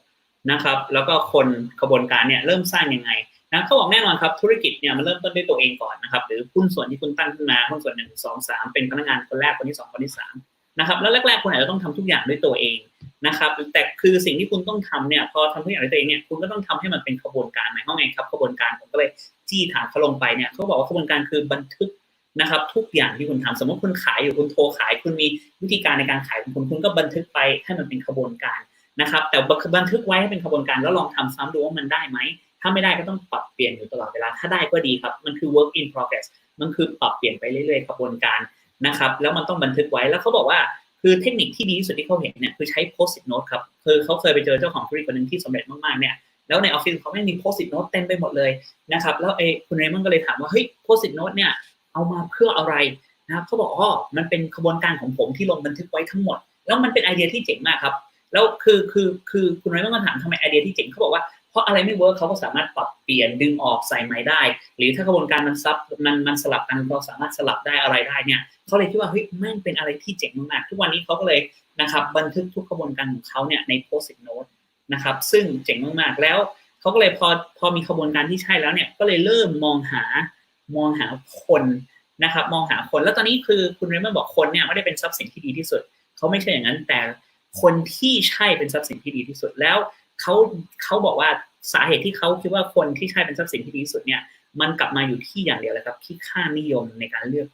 นะครับแล้วก็คนขบวนการเนี่ยเริ่มสร้างยังไงนะเขาบอกแน่นอนครับธุรกิจเนี่ยมันเริ่มต้นด้วยตัวเองก่อนนะครับหรือหุ้นส่วนที่คุณตั้งขึ้นมาหุ้นส่วน1 2 3เป็นพนักงานคนแรกคนที่2คนที่3นะครับแล้วแรกๆคุณอาจจะต้องทำทุกอย่างด้วยตัวเอง นะครับแต่คือสิ่งที่คุณต้องทำเนี่ยพอทำทุกอย่างด้วยตัวเองเนี่ยคุณก็ต้องทำให้มันเป็นขบวนการหมายความไงครับขบวนการผมก็เลยจี้ถามเขาลงไปเนี่ยเขาบอกว่าขบวนการคือบันทึกนะครับทุกอย่างที่คุณทำสมมติคุณขายอยู่คุณโทรขายคุณมีวิธีการในการขายของคุณก็บันทึกไปให้มันเป็นขบวนการนะครับแต่บันทึกไว้ให้เป็นขบวนการแล้วลองทำซ้ำดูว่ามันได้ไหมถ้าไม่ได้ก็ต้องปรับเปลี่ยนอยู่ตลอดเวลาถ้าได้ก็ดีครับมันคือ work in progress มันคือปรับเปลี่ยนไปเรื่อยๆขบวนการนะครับแล้วมันต้องบันทึกไว้แล้วเขาบอกว่าคือเทคนิคที่ดีที่สุดที่เขาเห็นเนี่ยคือใช้ post-it note ครับคือเขาเคยไปเจอเจ้าของธุรกิจคนนึงที่สำเร็จมากๆเนี่ยแล้วในออฟฟิศเขาไม่มี post-it note เต็มไปหมดเลยนะครับแล้วคุณเรมอนก็เลยถามว่าเฮ้ย post-it note เนี่ยเอามาเพื่ออะไรนะครับเขาบอกอ๋อมันเป็นขบวนการของผมที่ลงบันทึกไว้ทั้งหมดแล้วมันเป็นไอเดียที่เจ๋งมากครับแล้วคือคุณเรมอนก็ถามทำไมไอเดียที่เจ๋งเขาบอกว่าเพราะอะไรไม่เวิร์กเขาก็สามารถปรับเปลี่ยนดึงออกใส่ใหม่ได้หรือถ้ากระบวนการมันสลับกันเราสามารถสลับได้อะไรได้เนี่ยเขาเลยคิดว่าเฮ้ยแม่งเป็นอะไรที่เจ๋งมากๆทุกวันนี้เขาก็เลยนะครับบันทึกทุกกระบวนการของเขาเนี่ยใน post-it note นะครับซึ่งเจ๋งมากๆแล้วเขาก็เลยพอมีกระบวนการที่ใช่แล้วเนี่ยก็เลยเริ่มมองหาคนนะครับมองหาคนแล้วตอนนี้คือคุณเรมอนบอกคนเนี่ยไม่ได้เป็นทรัพย์สินที่ดีที่สุดเขาไม่ใช่อย่างนั้นแต่คนที่ใช่เป็นทรัพย์สินที่ดีที่สุดแล้วเขาบอกว่าสาเหตุที่เขาคิดว่าคนที่ใช่เป็นทรัพย์สินที่ดีที่สุดเนี่ยมันกลับมาอยู่ที่อย่างเดียวเลยครับที่ค่านิยมในการเลือก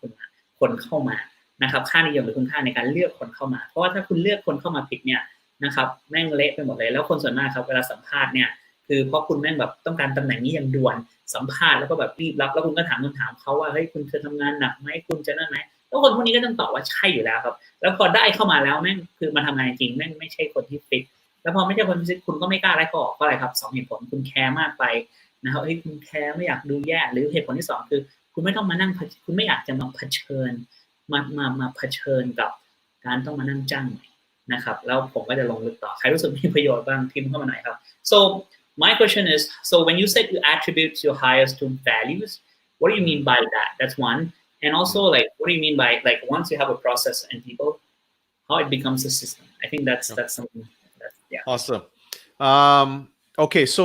คนเข้ามานะครับค่านิยมหรือคุณค่าในการเลือกคนเข้ามาเพราะว่าถ้าคุณเลือกคนเข้ามาผิดเนี่ยนะครับแม่งเละไปหมดเลยแล้วคนส่วนมากครับเวลาสัมภาษณ์เนี่ยคือเพราะคุณแม่งแบบต้องการตำแหน่งนี้อย่างด่วนสัมภาษณ์แล้วก็แบบรีบรับแล้วคุณก็ถามคำถามเขาว่าเฮ้ยคุณจะทำงานหนักไหมคุณจะนั่นไหมแล้วคนพวกนี้ก็ต้องตอบว่าใช่อยู่แล้วครับแล้วพอได้เข้ามาแล้วแม่งคือมาทำงานจริงแม่งไม่ใช่คนที่ฟิตแล้วพอไม่ใช่คนที่ฟิตคุณก็ไม่กล้าไล่เขาออกเพราะอะไรครับ2เหตุผลคุณแคร์มากไปนะครับเฮ้ยคุณแคร์ไม่อยากดูแย่หรือเหตุผลที่2คือคุณไม่ต้องมานั่งคุณไม่อยากจะมาเผชิญมาเผชิญกับการต้องมานั่งจ้างใหม่นะครับแล้วผมก็จะลงลึกต่อใครรู้สึกมีประโยชน์บ้างพิมพ์เข้ามาหน่อยครับ so my question is so when you said you attribute your hires to values what do you mean by that that's one and also like what do you mean by like once you have a process and people how it becomes a system I think that's something that's yeah awesome okay so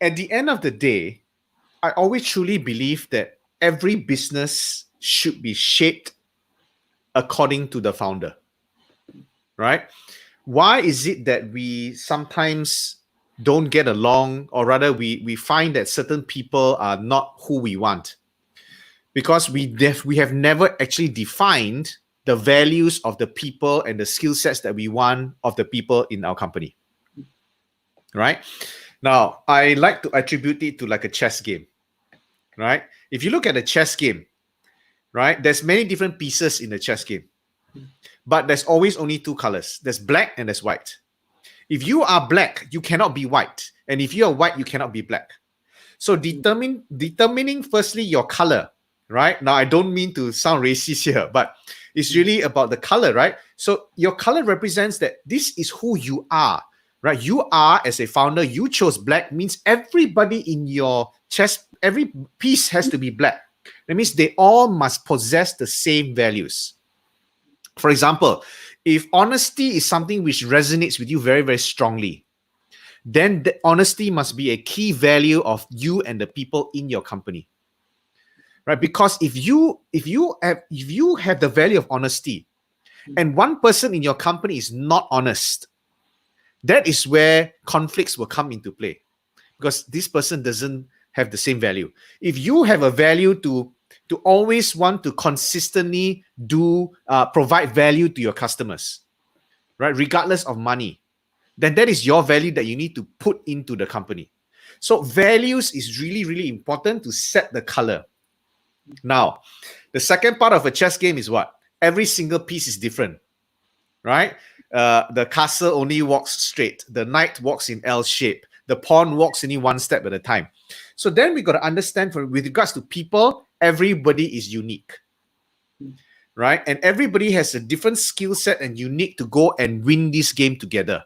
at the end of the day I always truly believe that every business should be shaped according to the founder, right? Why is it that we sometimes don't get along, or rather we find that certain people are not who we want? Because we have never actually defined the values of the people and the skill sets that we want of the people in our company, right? Now, I like to attribute it to like a chess game, right? If you look at a chess game, right, there's many different pieces in the chess game, but there's always only two colors. There's black and there's white. If you are black, you cannot be white. And if you are white, you cannot be black. So determining firstly your color, right? Now, I don't mean to sound racist here, but it's really about the color, right? So your color represents that this is who you are, right? You are, as a founder, you chose black, means everybody in your chess, every piece has to be black. That means they all must possess the same values. For example, if honesty is something which resonates with you very, very strongly, then the honesty must be a key value of you and the people in your company, right? Because if you have the value of honesty, and one person in your company is not honest, that is where conflicts will come into play, because this person doesn't have the same value. If you have a value to always want to consistently provide value to your customers, right, regardless of money, then that is your value that you need to put into the company. So values is really, really important to set the color. Now, the second part of a chess game is what? Every single piece is different, right? The castle only walks straight. The knight walks in L shape. The pawn walks only one step at a time. So then we got to understand, with regards to people, everybody is unique, right? And everybody has a different skill set and unique to go and win this game together.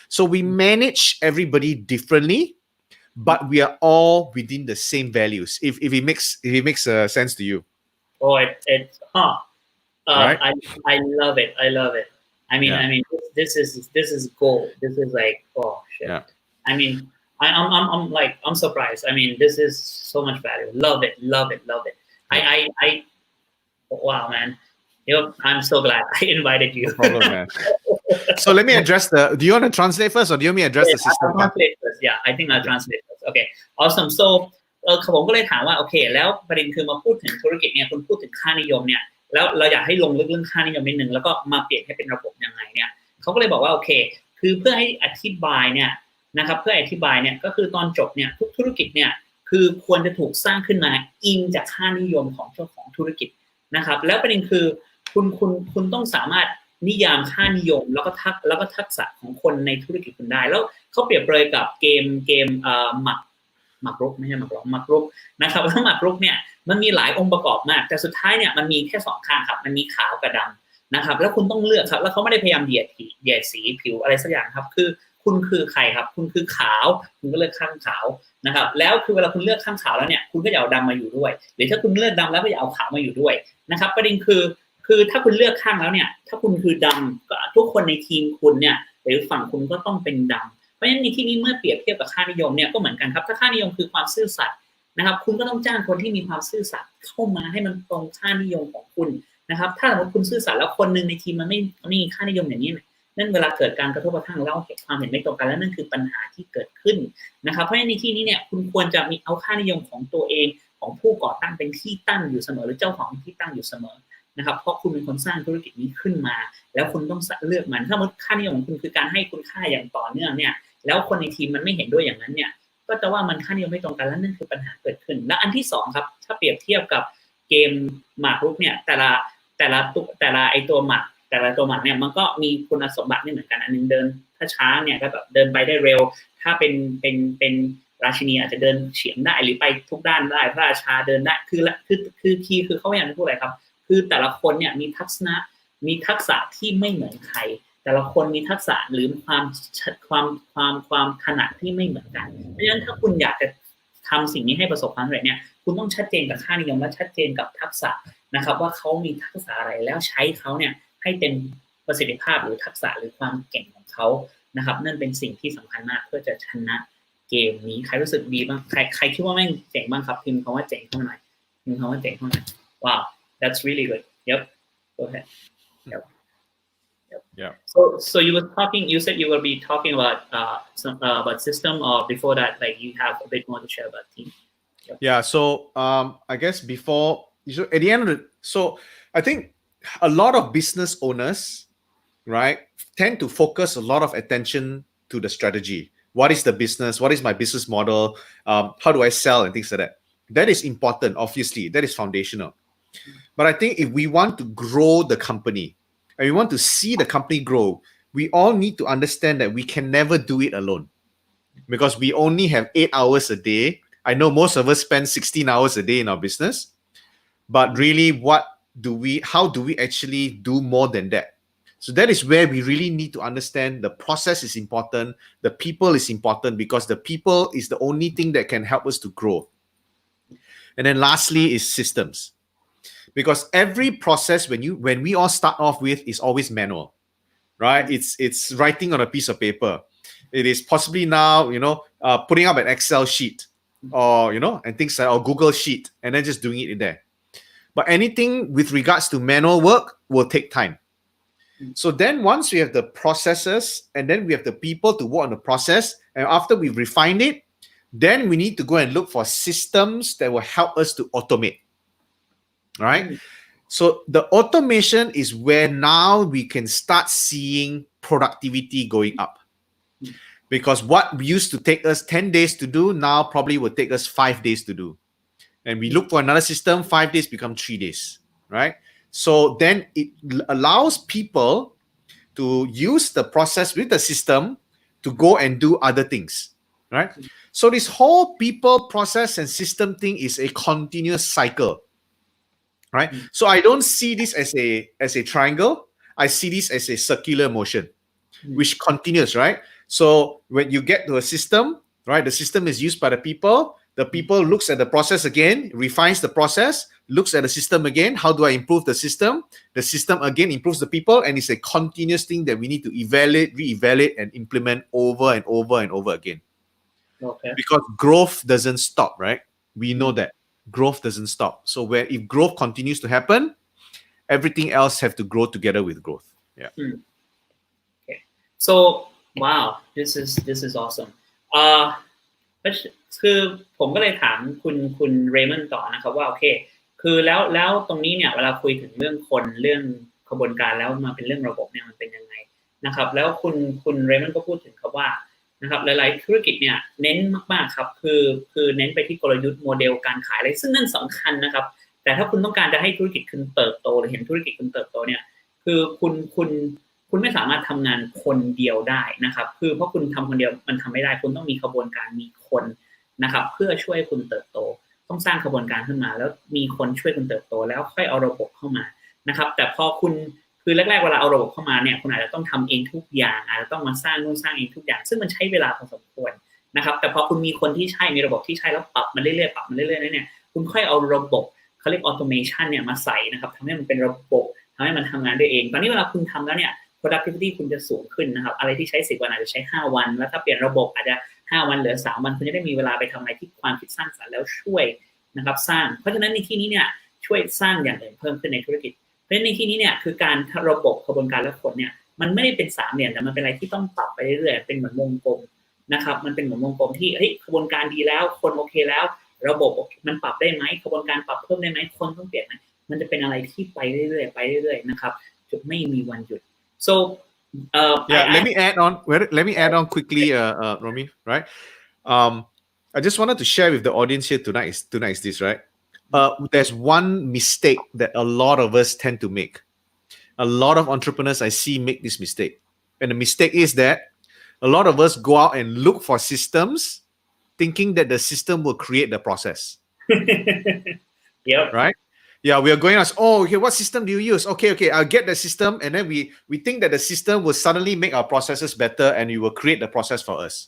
So we manage everybody differently, but we are all within the same values. If it makes sense to you. Oh, it's Right? I love it. I love it. I mean, this is gold. This is like, oh shit. Yeah. I mean, I'm surprised. I mean, this is so much value. Love it. Wow, man. I'm so glad I invited you. No problem, man. So let me address do you want to translate first or do you want me to address the system I'll translate first. Yeah, I think I'll translate first. Okay, awesome. So ผมก็เลยถามว่าโอเคแล้วประเด็นคือมาพูดถึงธุรกิจเนี่ยคุณพูดถึงค่านิยมเนี่ยแล้วเราอยากให้ลงลึกเรื่องค่านิยมนิดนึงแล้วก็มาเปลี่ยนให้เป็นระบบยังไงเนี่ยเขาก็เลยบอกว่าโอเคคือเพื่อให้อธิบายเนี่ยนะครับเพื่ออธิบายเนี่ยก็คือตอนจบเนี่ยทุกธุรกิจเนี่ยคือควรจะถูกสร้างขึ้นมาอิงจากค่านิยมของเจ้าของธุรกิจนะครับแล้วประเด็นคือคุณต้องสามารถนิยามค่านิยมแล้วก็ทักษะของคนในธุรกิจคุณได้แล้วเขาเปรียบเปรยกับเกมหมากรุกไม่ใช่หมากรุกนะครับแล้วหมากรุกเนี่ยมันมีหลายองค์ประกอบมากแต่สุดท้ายเนี่ยมันมีแค่สองข้างครับมันมีขาวกับดำนะครับแล้วคุณต้องเลือกครับแล้วเขาไม่ได้พยายามเหยียดสีผิวอะไรสักอย่างครับคือคุณคือใครครับคุณคือขาวคุณก็เลือกข้างขาวนะครับแล้วคือเวลาคุณเลือกข้างขาวแล้วเนี่ยคุณก็จะเอาดำมาอยู่ด้วยหรือถ้าคุณเลือกดำแล้วก็จะเอาขาวมาอยู่ด้วยนะครับประเด็นคือถ้าคุณเลือกข้างแล้วเนี่ยถ้าคุณคือดำก็ทุกคนในทีมคุณเนี่ยหรือฝั่งคุณก็ต้องเป็นดำเพราะฉะนั้นในที่นี้เมื่อเปรียบเทียบกับค่านิยมเนี่ยก็เหมือนกันครับถ้าค่านิยมคือความซื่อสัตย์นะครับคุณก็ต้องจ้างคนที่มีความซื่อสัตย์เข้ามาให้มันตรงค่านิยมของคุณนะครับถ้าสมมติคุณซื่อสัตย์แล้วคนนึงในทีมมันไม่มีค่านิยมอย่างนี้นั่นเวลาเกิดการกระทบกระทั่งแล้วความเห็นไม่ตรงกันแล้วนั่นคือปัญหาที่เกิดขึ้นนะครับเพราะฉะนั้นในที่นี้เนี่ยคุณควรจะมีเอาค่านิยมของตัวเองของผู้ก่อตั้งเป็นที่ตั้งอยู่เสมอหรือเจ้าของที่ตั้งอยู่เสมอนะครับเพราะคุณเป็นคนสร้างธุรกิจนี้ขึ้นมาแล้วคุณต้องเลือกมันถ้าค่านิยมของคุณคือการให้คุณค่าอย่างต่อเนื่องเนี่ยแล้วคนในทีมมันไม่เห็นด้วยอย่างนั้นเนี่ยก็จะว่ามันค่านิยมไม่ตรงกันแล้วนั่นคือปัญหาเกิดขึ้นและอันที่สองครับถ้าเปรียบเทียบกับเกมหมากรุกเนี่ยแต่ละไอตัวหมากแต่ละตัวหมากเนี่ยมันก็มีคุณสมบัติไม่เหมือนกันอันนึงเดินถ้าช้างเนี่ยก็แบบเดินไปได้เร็วถ้าเป็นราชินีอาจจะเดินเฉียงได้หรือไปทุกด้านได้พระราชาเดินได้คือเขาพยายามจะพูดอะไรครับคือแต่ละคนเนี่ยมีทักษะที่ไม่เหมือนใครแต่ละคนมีทักษะหรือความถนัดที่ไม่เหมือนกันเพราะฉะนั้นถ้าคุณอยากจะทำสิ่งนี้ให้ประสบความสำเร็จเนี่ยคุณต้องชัดเจนกับค่านิยมและชัดเจนกับทักษะนะครับว่าเขามีทักษะอะไรแล้วใช้เขาเนี่ยให้เต็มประสิทธิภาพหรือทักษะหรือความเก่งของเขานะครับนั่นเป็นสิ่งที่สำคัญมากเพื่อจะชนะเกมนี้ใครรู้สึกดีบ้างใครคิดว่าแม่งเจ๋งบ้างครับพิมพ์คำว่าเจ๋งเข้ามาหน่อยพิมพ์คำว่าเจ๋งเข้ามาหน่อยว้าว that's really good yep go ahead Yeah. So you were talking. You said you will be talking about about system, or before that, like you have a bit more to share about team. Yep. Yeah. So I guess before, at the end of so I think a lot of business owners, right, tend to focus a lot of attention to the strategy. What is the business? What is my business model? How do I sell and things like that? That is important. Obviously, that is foundational. But I think if we want to grow the company, and we want to see the company grow, we all need to understand that we can never do it alone because we only have 8 hours a day. I know most of us spend 16 hours a day in our business, but really how do we actually do more than that? So that is where we really need to understand the process is important. The people is important because the people is the only thing that can help us to grow. And then lastly is systems. Because every process when we all start off with is always manual, right? It's writing on a piece of paper. It is possibly now, putting up an Excel sheet or, and things like or Google sheet and then just doing it in there. But anything with regards to manual work will take time. So then once we have the processes and then we have the people to work on the process, and after we've refined it, then we need to go and look for systems that will help us to automate. All right. So the automation is where now we can start seeing productivity going up. Because what used to take us 10 days to do now probably will take us 5 days to do. And we look for another system, 5 days become 3 days. Right. So then it allows people to use the process with the system to go and do other things. Right. So this whole people, process, and system thing is a continuous cycle. Right? So I don't see this as a triangle. I see this as a circular motion, which continues, right? So when you get to a system, right, the system is used by the people looks at the process again, refines the process, looks at the system again. How do I improve the system? The system again improves the people, and it's a continuous thing that we need to evaluate, reevaluate, and implement over and over and over again. Okay. Because growth doesn't stop, right? We know that. Growth doesn't stop. So if growth continues to happen, everything else have to grow together with growth. Yeah. Okay. So wow, this is awesome. คือผมก็เลยถามคุณเรมอนต่อนะครับว่าโอเคคือแล้วตรงนี้เนี่ยเวลาคุยถึงเรื่องคนเรื่องกระบวนการแล้วมาเป็นเรื่องระบบเนี่ยมันเป็นยังไงนะครับแล้วคุณเรมอนก็พูดถึงครับว่านะครับหลายๆธุรกิจเนี่ยเน้นมากๆครับคือเน้นไปที่กลยุทธ์โมเดลการขายอะไรซึ่งนั่นสำคัญนะครับแต่ถ้าคุณต้องการจะให้ธุรกิจคุณเติบโตหรือเห็นธุรกิจคุณเติบโตเนี่ยคือคุณไม่สามารถทำงานคนเดียวได้นะครับคือเพราะคุณทำคนเดียวมันทำไม่ได้คุณต้องมีกระบวนการมีคนนะครับเพื่อช่วยคุณเติบโตต้องสร้างกระบวนการขึ้นมาแล้วมีคนช่วยคุณเติบโตแล้วค่อยเอาระบบเข้ามานะครับแต่พอคุณคือแรกๆเวลาเอาระบบเข้ามาเนี่ยคุณอาจจะต้องทำเองทุกอย่างอาจจะต้องมาสร้างนู่นสร้างเองทุกอย่างซึ่งมันใช้เวลาพอสมควรนะครับแต่พอคุณมีคนที่ใช่มีระบบที่ใช่แล้วปรับมันเรื่อยๆปรับมันเรื่อยๆเนี่ยคุณค่อยเอาระบบเขาเรียกออโตเมชันเนี่ยมาใส่นะครับทำให้มันเป็นระบบทำให้มันทำงานได้เองตอนนี้เวลาคุณทำแล้วเนี่ย productivity คุณจะสูงขึ้นนะครับอะไรที่ใช้10 วันอาจจะใช้5 วันแล้วถ้าเปลี่ยนระบบอาจจะ5 วันเหลือ3 วันคุณจะได้มีเวลาไปทำอะไรที่ความคิดสร้างสรรค์แล้วช่วยนะครับสร้างเพราะฉะนั้นในที่นี้เนี่ยช่วยสร้างอย่างอื่นเพิ่มขึ้นในธุรกิจเพราะฉะนั้นในที่นี้เนี่ยคือการระบบกระบวนการและคนเนี่ยมันไม่ได้เป็น3 เหลี่ยมแต่มันเป็นอะไรที่ต้องปรับไปเรื่อยๆเป็นเหมือนวงกลมนะครับมันเป็นเหมือนวงกลมที่กระบวนการดีแล้วคนโอเคแล้วระบบมันปรับได้ไหมกระบวนการปรับเพิ่มได้ไหมคนต้องเปลี่ยนไหมมันจะเป็นอะไรที่ไปเรื่อยๆไปเรื่อยๆนะครับจุดไม่มีวันหยุด so let me add on quickly Romy, right? I just wanted to share with the audience here tonight is this, right? There's one mistake that a lot of us tend to make. A lot of entrepreneurs I see make this mistake. And the mistake is that a lot of us go out and look for systems thinking that the system will create the process. Yep. Right? Yeah, we are going as, okay, what system do you use? Okay, I'll get the system, and then we think that the system will suddenly make our processes better and it will create the process for us.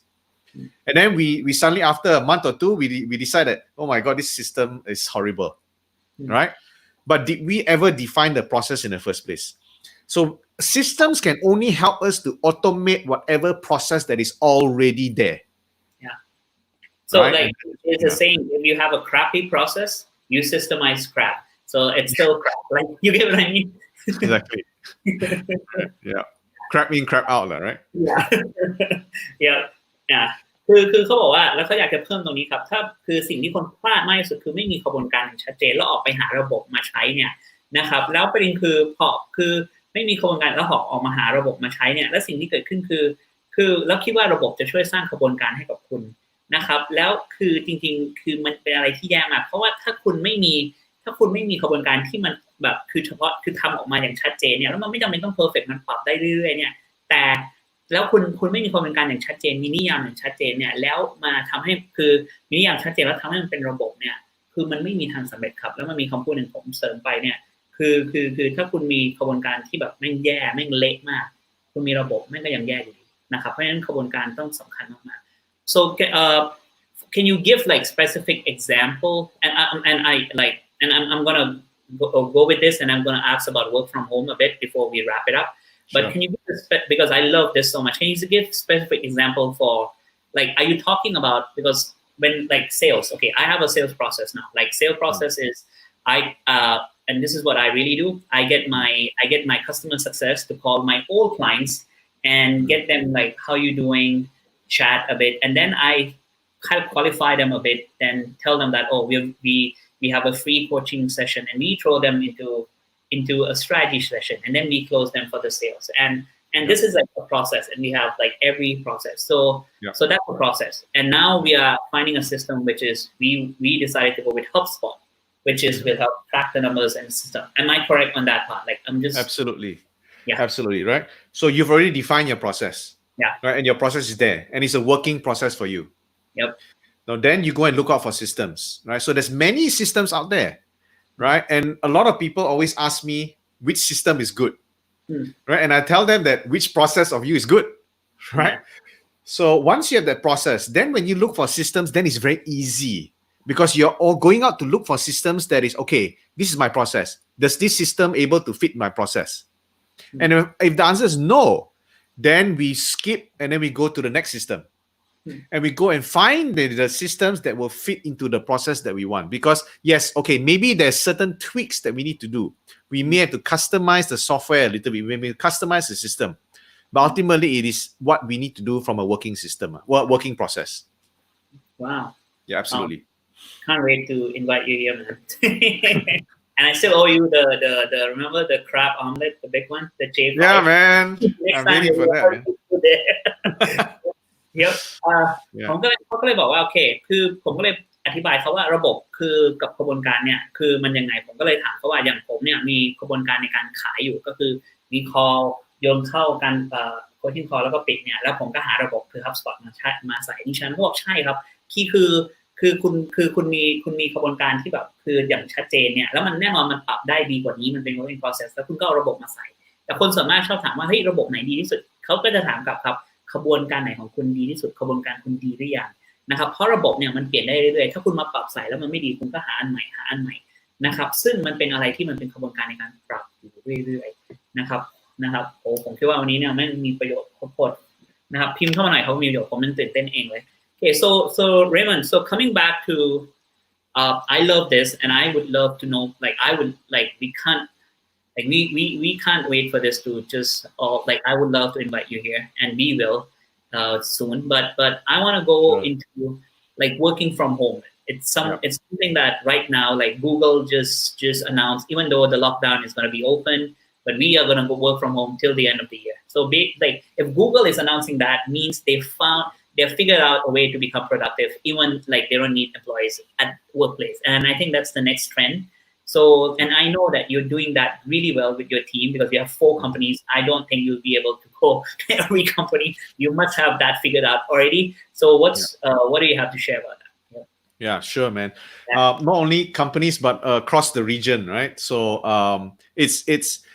And then we suddenly, after a month or two, we decided, oh my God, this system is horrible, right? But did we ever define the process in the first place? So systems can only help us to automate whatever process that is already there. Yeah. So right? Like it's a saying, if you have a crappy process, you systemize crap. So it's still crap. Like you get what I mean? Exactly. Yeah. Crap in, crap out, right? Yeah. Yeah. คือเขาบอกว่าแล้วเขาอยากจะเพิ่มตรงนี้ครับถ้าคือสิ่งที่คนพลาดมากที่สุดคือไม่มีกระบวนการชัดเจนแล้วออกไปหาระบบมาใช้เนี่ยนะครับแล้วประเด็นคือไม่มีกระบวนการแล้วออกมาหาระบบมาใช้เนี่ยแล้วสิ่งที่เกิดขึ้นคือแล้วคิดว่าระบบจะช่วยสร้างกระบวนการให้กับคุณนะครับแล้วคือจริงๆคือมันเป็นอะไรที่แย่มากเพราะว่าถ้าคุณไม่มีกระบวนการที่มันแบบคือเฉพาะคือทำออกมาอย่างชัดเจนเนี่ยแล้วมันไม่จำเป็นต้องเพอร์เฟกต์มันปรับได้เรื่อยๆเนี่ยแต่แล้วคุณไม่มีกระบวนการอย่างชัดเจนมีนิยามอย่างชัดเจนเนี่ยแล้วมาทำให้คือมีนิยามชัดเจนแล้วทำให้มันเป็นระบบเนี่ยคือมันไม่มีทางสำเร็จครับแล้วมันมีคำพูดหนึ่งผมเสริมไปเนี่ยคือถ้าคุณมีกระบวนการที่แบบแม่งแย่แม่งเละมากคุณมีระบบแม่งก็ยังแย่อยู่ดีนะครับเพราะฉะนั้นกระบวนการต้องสำคัญมากๆ so can you give like specific example and I'm gonna go with this and I'm gonna ask about work from home a bit before we wrap it up. But sure. Can you give because I love this so much. Can you give specific example for like are you talking about because when like sales, okay, I have a sales process now. Like sales process is and this is what I really do. I get my customer success to call my old clients and get them like how you doing, chat a bit, and then I kind of qualify them a bit, then tell them that we have a free coaching session and we throw them into a strategy session and then we close them for the sales and this is like a process and we have like every process so that's a process and now we are finding a system which is we decided to go with HubSpot which is will help track the numbers and system. Am I correct on that part? Like I'm just absolutely right. So you've already defined your process, right, and your process is there and it's a working process for you. Yep. Now then you go and look out for systems, right? So there's many systems out there, right? And a lot of people always ask me which system is good, right? And I tell them that which process of you is good, right? So once you have that process, then when you look for systems, then it's very easy because you're all going out to look for systems that is, okay, this is my process. Does this system able to fit my process? And if the answer is no, then we skip and then we go to the next system. and we go and find the systems that will fit into the process that we want. Because yes, okay, maybe there's certain tweaks that we need to do. We may have to customize the software a little bit. We may customize the system, but ultimately it is what we need to do from a working system, working process. Wow. Yeah, absolutely. Can't wait to invite you here, man. And I still owe you the remember the crab omelet, the big one, the J5. Yeah, man. Next I'm time waiting for that, man. Yep. ผมก็เลยบอกว่าโอเคคือผมก็เลยอธิบายเขาว่าระบบคือกับกระบวนการเนี่ยคือมันยังไงผมก็เลยถามเขาว่าอย่างผมเนี่ยมีกระบวนการในการขายอยู่ก็คือมี call โยนเข้ากันcoaching call แล้วก็ปิดเนี่ยแล้วผมก็หาระบบคือ HubSpot มาใส่ดิฉันบอกใช่ครับคือคุณมีกระบวนการที่แบบคืออย่างชัดเจนเนี่ยแล้วมันแน่นอนมันปรับได้ดีกว่านี้มันเป็น working process แล้วคุณก็เอาระบบมาใส่แต่คนส่วนมากชอบถามว่าเฮ้ยระบบไหนดีที่สุดเขาก็จะถามกลับครับขบวนการไหนของคุณดีที่สุดขบวนการคุณดีหรือยังนะครับเพราะระบบเนี่ยมันเปลี่ยนได้เรื่อยๆถ้าคุณมาปรับใส่แล้วมันไม่ดีคุณก็หาอันใหม่นะครับซึ่งมันเป็นอะไรที่มันเป็นขบวนการในการปรับอยู่เรื่อยๆนะครับโอ้ผมคิดว่าวันนี้เนี่ยมันมีประโยชน์โคตรนะครับพิมพ์เข้ามาหน่อยเขามีประโยชน์ผมมันตื่นเต้นเองเลย Okay, so Raymond, so coming back to, I love this, and I would love to know, like, we can't wait for this to just, I would love to invite you here, and we will, soon. But I want to go into, like, working from home. It's something that right now, like, Google just announced, even though the lockdown is going to be open, but we are going to go work from home till the end of the year. So, if Google is announcing that, means they've figured out a way to become productive, even like they don't need employees at workplace. And I think that's the next trend. So, and I know that you're doing that really well with your team because you have 4 companies. I don't think you'll be able to go to every company. You must have that figured out already. So what do you have to share about that? Yeah, sure, man. Not only companies, but across the region, right? So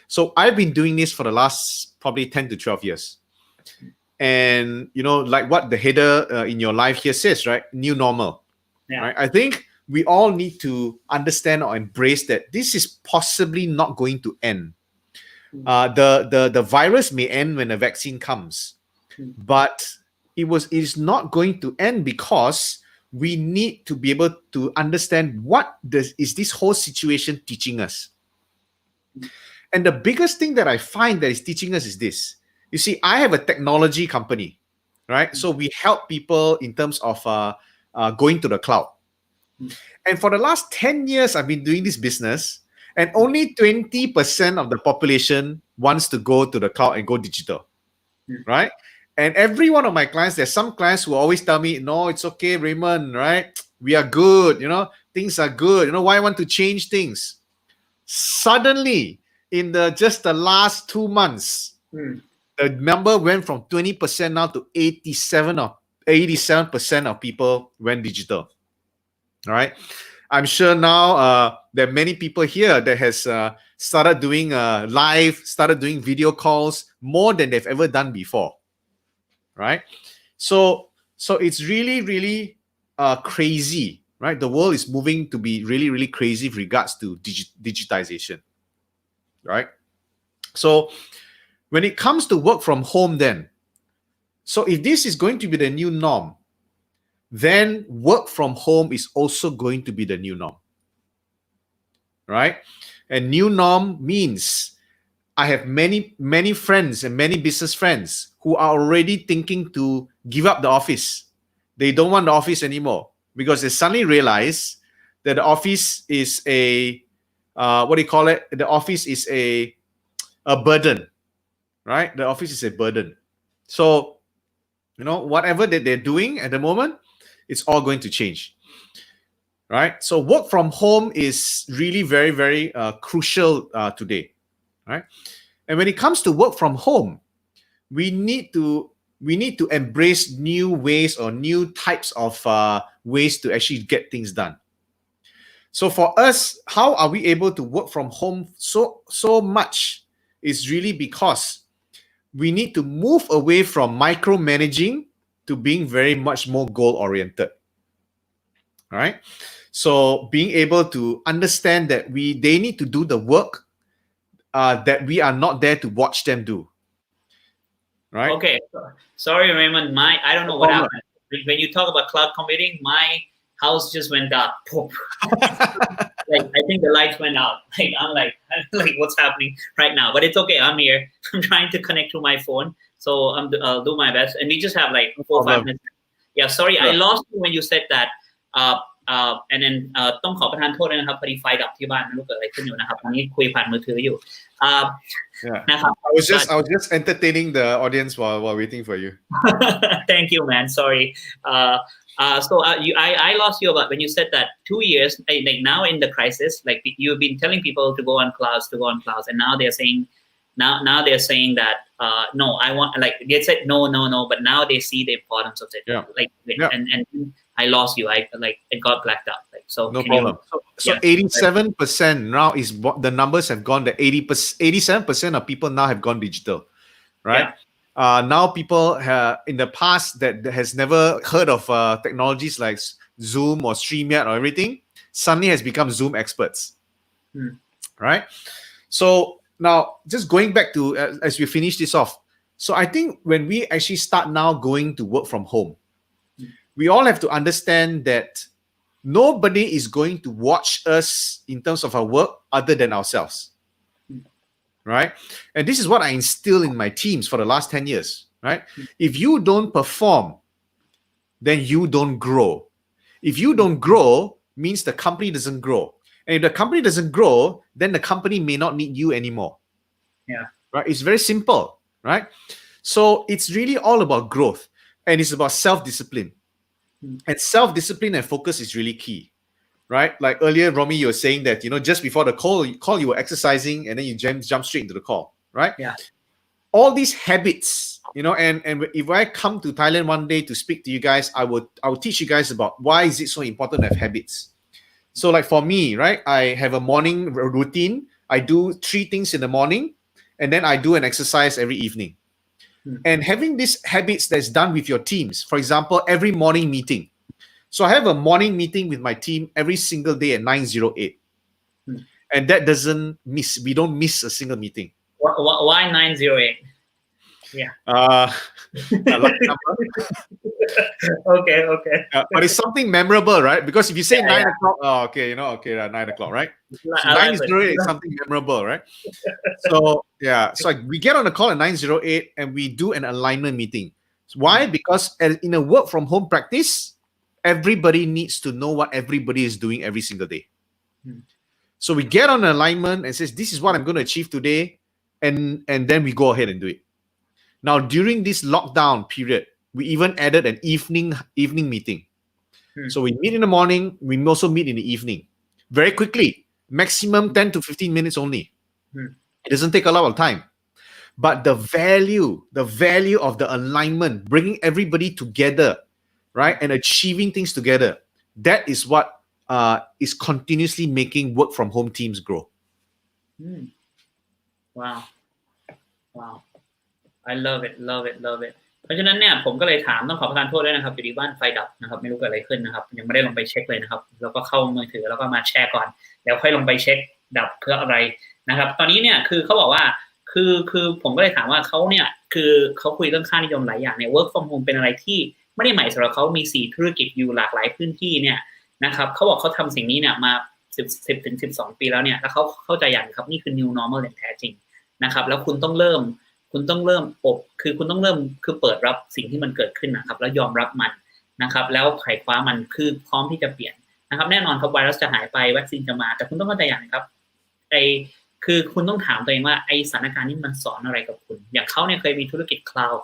so I've been doing this for the last probably 10 to 12 years. And, like what the header in your life here says, right? New normal. Yeah. Right? I think we all need to understand or embrace that this is possibly not going to end. The virus may end when a vaccine comes, but it is not going to end because we need to be able to understand what is this whole situation teaching us. And the biggest thing that I find that is teaching us is this. You see, I have a technology company, right? So we help people in terms of going to the cloud. And for the last 10 years, I've been doing this business, and only 20% of the population wants to go to the cloud and go digital, right? And every one of my clients, there's some clients who always tell me, no, it's okay, Raymond, right? We are good, things are good. Why I want to change things? Suddenly, in just the last 2 months, the number went from 20% now to 87% of people went digital. All right. I'm sure now there are many people here that has started doing live, started doing video calls more than they've ever done before. Right. So it's really, really crazy, right? The world is moving to be really, really crazy with regards to digitization. Right. So when it comes to work from home then, so if this is going to be the new norm, then work from home is also going to be the new norm, right? And new norm means I have many, many friends and many business friends who are already thinking to give up the office. They don't want the office anymore because they suddenly realize that the office is the office is a burden. Right? The office is a burden. So, whatever that they're doing at the moment, it's all going to change. Right? So work from home is really very, very crucial today. Right? And when it comes to work from home, we need to embrace new ways or new types of ways to actually get things done. So for us, how are we able to work from home so much is really because we need to move away from micromanaging to being very much more goal-oriented. All right? So being able to understand that they need to do the work that we are not there to watch them do. Right? Okay. Sorry, Raymond. I don't know what happened. when you talk about cloud computing, my house just went dark. Like I think the lights went out. Like I'm like what's happening right now? But it's okay. I'm here. I'm trying to connect to my phone, so I'll do my best. And we just have like 4-5 minutes. Yeah, sorry, I lost you when you said that. And then ต้องขอประทานโทษด้วยนะครับพอดีไฟดับที่บ้านไม่รู้เกิดอะไรขึ้นอยู่นะครับตอนนี้คุยผ่านมือถืออยู่นะครับ I was just entertaining the audience while waiting for you. Thank you, man. Sorry. So I lost you about when you said that 2 years, like now in the crisis, like you've been telling people to go on clouds, and now they're saying that no, I want, like they said no, but now they see the importance of it. Yeah. Like Yeah. and I lost you. It got blacked out. Like so. No problem. So 87% now is what the numbers have gone. The 87% of people now have gone digital, right? Now people in the past that has never heard of technologies like Zoom or StreamYard or everything suddenly has become Zoom experts, right? So now just going back to as we finish this off. So I think when we actually start now going to work from home, we all have to understand that nobody is going to watch us in terms of our work other than ourselves. Right? And this is what I instill in my teams for the last 10 years, right? If you don't perform, then you don't grow. If you don't grow, means the company doesn't grow. And if the company doesn't grow, then the company may not need you anymore. Yeah. Right? It's very simple, right? So it's really all about growth and it's about self-discipline. And self-discipline and focus is really key. Right? Like earlier, Romy, you were saying that, just before the call you were exercising and then you jump straight into the call, right? Yeah. All these habits, and if I come to Thailand one day to speak to you guys, I will teach you guys about why is it so important to have habits. So like for me, right, I have a morning routine. I do 3 things in the morning and then I do an exercise every evening. And having these habits that's done with your teams, for example, every morning meeting. So I have a morning meeting with my team every single day at 9:08. And that doesn't miss. We don't miss a single meeting. Why 9:08? Yeah. Lucky number. Okay. But it's something memorable, right? Because if you say 9 o'clock, okay, 9 o'clock, right? So 9:08 is something memorable, right? So we get on the call at 9:08 and we do an alignment meeting. Why? Because in a work from home practice, everybody needs to know what everybody is doing every single day. So we get on alignment and says, this is what I'm going to achieve today. And then we go ahead and do it. Now, during this lockdown period, we even added an evening meeting. So we meet in the morning. We also meet in the evening. Very quickly, maximum 10 to 15 minutes only. It doesn't take a lot of time. But the value of the alignment, bringing everybody together, right, and achieving things together, that is what is continuously making work from home teams grow. Wow. I love it. เพราะฉะนั้นเนี่ยผมก็เลยถามต้องขอประทานโทษด้วยนะครับอยู่ที่บ้านไฟดับนะครับไม่รู้เกิดอะไรขึ้นนะครับยังไม่ได้ลงไปเช็คเลยนะครับแล้วก็เข้ามือถือแล้วก็มาแชร์ก่อนแล้วค่อยลงไปเช็คดับเพื่ออะไรนะครับตอนนี้เนี่ยคือเขาบอกว่าคือผมก็เลยถามว่าเขาเนี่ยคือเขาคุยเรื่องค่านิยมหลายอย่างเนี่ย work from home เป็นอะไรที่ไม่ได้ใหม่สำหรับเขามี4ธุรกิจอยู่หลากหลายพื้นที่เนี่ยนะครับเขาบอกเขาทำสิ่งนี้เนี่ยมา10 ถึง 12 ปีแล้วเนี่ยแล้วเขาเข้าใจอย่างครับนี่คือ new normal อย่างแท้จริงนะครับแล้วคุณต้องเริ่มคือคุณต้องเริ่มคือเปิดรับสิ่งที่มันเกิดขึ้นนะครับแล้วยอมรับมันนะครับแล้วไขคว้ามันคือพร้อมที่จะเปลี่ยนนะครับแน่นอนครับไวรัสจะหายไปวัคซีนจะมาแต่คุณต้องเข้าใจอย่างนะครับคือคุณต้องถามตัวเองว่าไอสถานการณ์นี้มันสอนอะไรกับคุณอย่างเขาเนี่ยเคยมีธุรกิจ cloud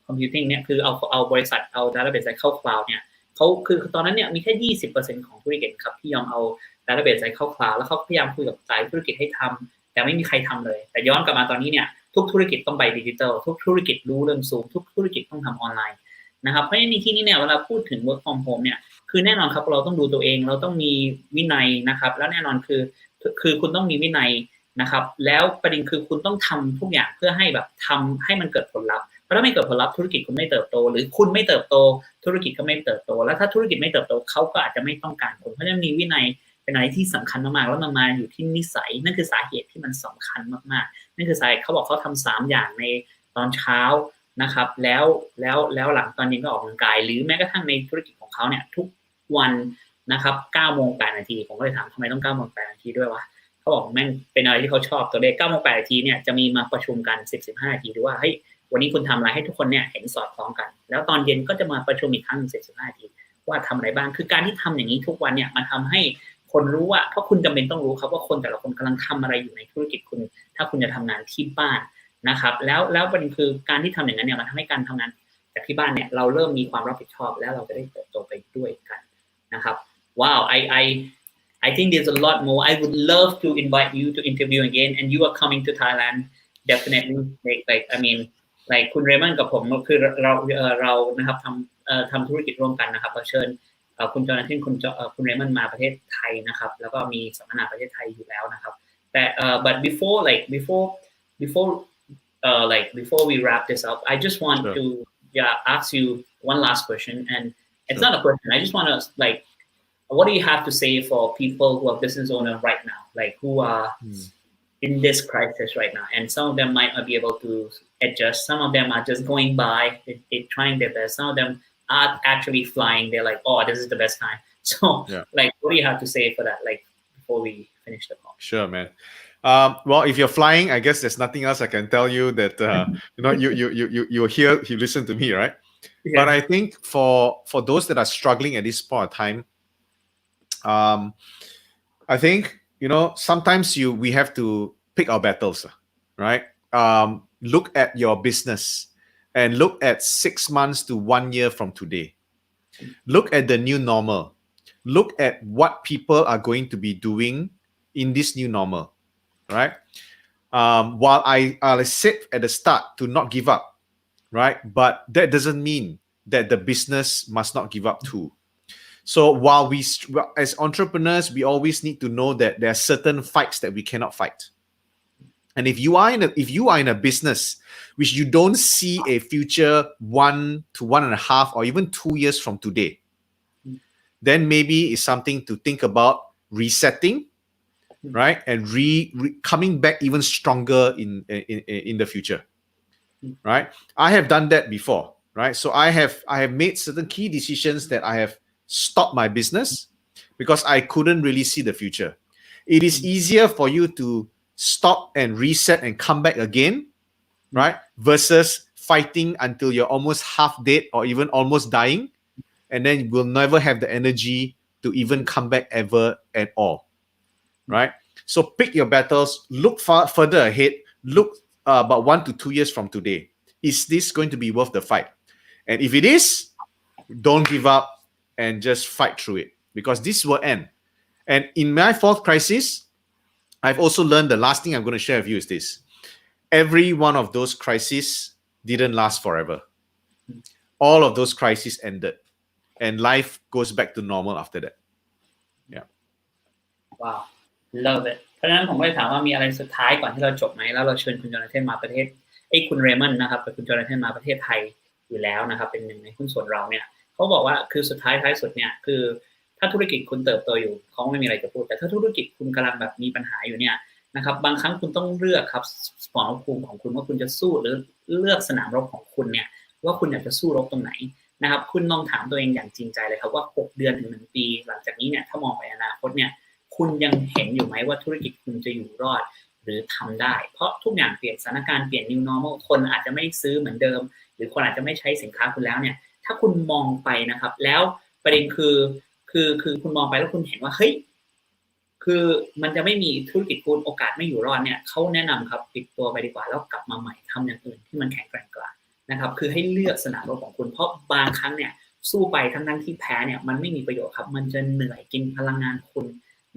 computing เนี่ยคือเอาบริษัทเอา database เข้า cloud เนี่ยเขาคือตอนนั้นเนี่ยมีแค่ 20% ของธุรกิจครับที่ยอมเอา database เข้า cloud แล้วเขาพยายามคุยกับสายธุรกิจให้ทำแต่ไม่มีใครทำเลยแต่ย้อนกลับมาตอนนี้เนี่ยทุกธุรกิจต้องไปดิจิทัลทุกธุรกิจรู้เรื่องซูมทุกธุรกิจต้องทำออนไลน์นะครับเพราะฉะนั้นในที่นี้เนี่ยเวลาพูดถึง work from home เนี่ยคือแน่นอนครับเราต้องดูตัวเองเราต้องมีวินัยนะครับแล้วแน่นอนคือคุณต้องมีวินัยนะครับแล้วประเด็นคือคุณต้องทำทุกอย่างเพื่อให้แบบทำให้มันเกิดผลลัพธ์เพราะถ้าไม่เกิดผลลัพธ์ธุรกิจคุณไม่เติบโตหรือคุณไม่เติบโตธุรกิจก็ไม่เติบโตแล้วถ้าธุรกิจไม่เติบโตเขาก็อาจจะไม่ต้องการคุณเพราะฉะนั้นมีวินัยเป็นอะไรที่สำคัญมากๆแล้วมันมาอยู่ที่นิสัยนั่นคือสาเหตุที่มันสำคัญมากๆนั่นคือสาเหตุเขาบอกเขาทำ3อย่างในตอนเช้า นะครับแล้วหลังตอนเย็นก็ออกกำลังกายหรือแม้กระทั่งในธุรกิจของเขาเนี่ยทุกวันนะครับ9โมง8นาทีผมก็เลยถามทำไมต้อง9โมง8นาทีด้วยวะเขาบอกแม่งเป็นอะไรที่เขาชอบตัวเลข9โมง8นาทีเนี่ยจะมีมาประชุมกัน10-15นาทีดูว่าเฮ้ยวันนี้คุณทำอะไรให้ทุกคนเนี่ยเห็นสอดคล้องกันแล้วตอนเย็นก็จะมาประชุมอีกครั้ง10-15นาทีว่าทำอะไรบ้างคือการที่ทำอย่างนี้ทุกวันเนี่ยมันทำให้คนรู้ว่าเพราะคุณจำเป็นต้องรู้ครับว่าคนแต่ละคนกำลังทำอะไรอยู่ในธุรกิจคุณถ้าคุณจะทำงานที่บ้านนะครับแล้วประเด็นคือการที่ทำอย่างนั้นเนี่ยมันทำให้การทำงานจากที่บ้านเนี่ยเราเริ่มมีความรับผิดชอบแล้วเราจะได้เติบโตไปด้วยกันนะครับว้าว I think there's a lot more I would love to invite you to interview again and you are coming to Thailand definitely like I mean like คุณเรมันกับผมคือเรานะครับทำธุรกิจร่วมกันนะครับเราเชิญคุณจอนาธานคุณเรมันมาประเทศไทยนะครับแล้วก็มีสัมมนาประเทศไทยอยู่แล้วนะครับแต่but before we wrap this up I just want to ask you one last question and it's not a question I just want to like what do you have to say for people who are business owners right now like who are in this crisis right now and some of them might not be able to adjust some of them are just going by they're trying their best some of them are actually flying they're like oh this is the best time so like what do you have to say for that like before we finish the call sure man well if you're flying I guess there's nothing else I can tell you that you're here you listen to me right but I think for those that are struggling at this point of time I think sometimes we have to pick our battles right look at your business and look at 6 months to 1 year from today look at the new normal look at what people are going to be doing in this new normal right while I said at the start to not give up right but that doesn't mean that the business must not give up too so while we as entrepreneurs we always need to know that there are certain fights that we cannot fight and if you are in a business which you don't see a future 1 to 1.5 or even 2 years from today then maybe it's something to think about resetting right and coming back even stronger in the future right I have done that before right so I have made certain key decisions that I have stopped my business because I couldn't really see the future it is easier for you to stop and reset and come back again right versus fighting until you're almost half dead or even almost dying and then you will never have the energy to even come back ever at all right so pick your battles look further ahead look about 1 to 2 years from today is this going to be worth the fight and if it is don't give up and just fight through it because this will end and in my fourth crisis I've also learned the last thing I'm going to share with you is this every one of those crises didn't last forever all of those crises ended and life goes back to normal after that wow love it เพราะฉะนั้นผมก็เลยถามว่ามีอะไรสุดท้ายก่อนที่เราจบไหมแล้วเราเชิญคุณจอนาธานมาประเทศคุณเรมันนะครับกับคุณจอนาธานมาประเทศไทยอยู่แล้วนะครับเป็นหนึ่งในหุ้นส่วนเราเนี่ยเขาบอกว่าคือสุดท้ายสุดเนี่ยคือถ้าธุรกิจคุณเติบโตอยู่เขาไม่มีอะไรจะพูดแต่ถ้าธุรกิจคุณกำลังแบบมีปัญหาอยู่เนี่ยนะครับบางครั้งคุณต้องเลือกครับสมรภูมิของคุณว่าคุณจะสู้หรือเลือกสนามรบของคุณเนี่ยว่าคุณอยากจะสู้รบตรงไหนนะครับคุณลองถามตัวเองอย่างจริงใจเลยครับว่า6 เดือนถึง1 ปีหลังจากนี้เนี่ยถ้ามองไปอนาคตเนี่ยคุณยังเห็นอยู่ไหมว่าธุรกิจคุณจะอยู่รอดหรือทำได้เพราะทุกอย่างเปลี่ยนสถานการณ์เปลี่ยน new normal คนอาจจะไม่ซื้อเหมือนเดิมหรือคนอาจจะไม่ใช้สินค้าคุณแล้วเนี่ยถ้าคุณมองไปนะครับแล้วประเด็นคือคุณมองไปแล้วคุณเห็นว่าเฮ้ยคือมันจะไม่มีธุรกิจคุณโอกาสไม่อยู่รอดเนี่ยเขาแนะนำครับปิดตัวไปดีกว่าแล้วกลับมาใหม่ทำอย่างอื่นที่มันแข็งแกร่งกว่านะครับคือให้เลือกสนามรบของคุณเพราะบางครั้งเนี่ยสู้ไปทั้งที่แพ้เนี่ยมันไม่มีประโยชน์ครับมันจะเหนื่อยกินพลังงานคุณ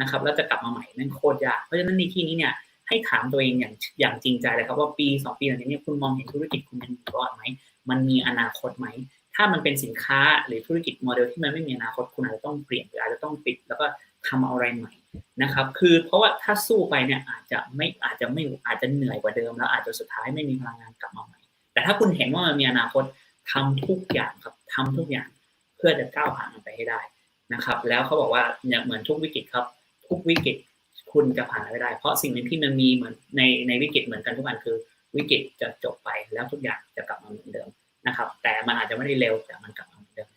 นะครับแล้วจะกลับมาใหม่นั่นโคตรยากเพราะฉะนั้นในที่นี้เนี่ยให้ถามตัวเองอย่างจริงใจเลยครับว่าปี2 ปีหลังจากนี้คุณมองเห็นธุรกิจคุณยังอยู่รอดไหมมันมีอนาคตไหมถ้ามันเป็นสินค้าหรือธุรกิจโมเดลที่มันไม่มีอนาคตคุณอาจจะต้องเปลี่ยนหรืออาจจะต้องปิดแล้วก็ทำอะไรใหม่นะครับคือเพราะว่าถ้าสู้ไปเนี่ยอาจจะเหนื่อยกว่าเดิมแล้วอาจจะสุดท้ายไม่มีพลังงานกลับมาใหม่แต่ถ้าคุณเห็นว่ามันมีอนาคตทำทุกอย่างครับทำทุกอย่างเพื่อจะก้าวผ่านมันไปให้ได้นะครับแล้วเขาบอกว่าเนี่ยเหมือนทุกวิกฤตครับทุกวิกฤตคุณจะผ่านไปได้เพราะสิ่งหนึ่งที่มันมีเหมือนในวิกฤตเหมือนกันทุกอันคือ วิกฤตจะจบไปแล้วทุกอย่างจะกลับมาเหมือนเดิมนะครับแต่มันอาจจะไม่ได้เร็วแต่มันกลับมาเหมือนเดิม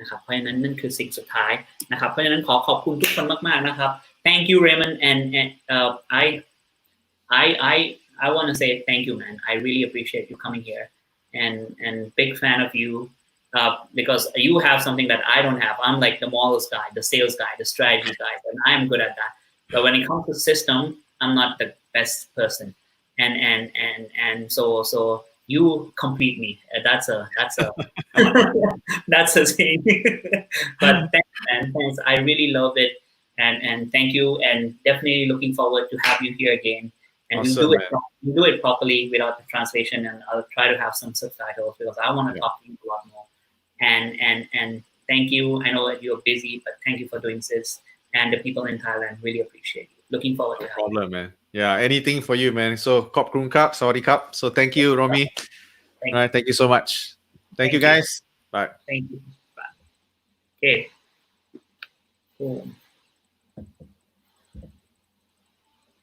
นะครับเพราะฉะนั้นนั่นคือสิ่งสุดท้ายนะครับเพราะฉะนั้นขอบคุณทุกคนมากๆนะครับ thank you Raymond and I want to say thank you man I really appreciate you coming here and big fan of you because you have something that I don't have I'm like the models guy the sales guy the strategy guy and I'm good at that but when it comes to system I'm not the best person and so you complete me that's a that's a thing but thanks man thanks I really love it and thank you and definitely looking forward to have you here again and awesome, we'll do it properly without the translation and I'll try to have some subtitles because I want to talk to you a lot more and thank you I know that you're busy but thank you for doing this and the people in Thailand really appreciate you looking forward to no problem man yeah anything for you man so ขอบคุณครับ สวัสดีครับ so thank you Romy all right thank you so much thank you guys bye thank you bye okay cool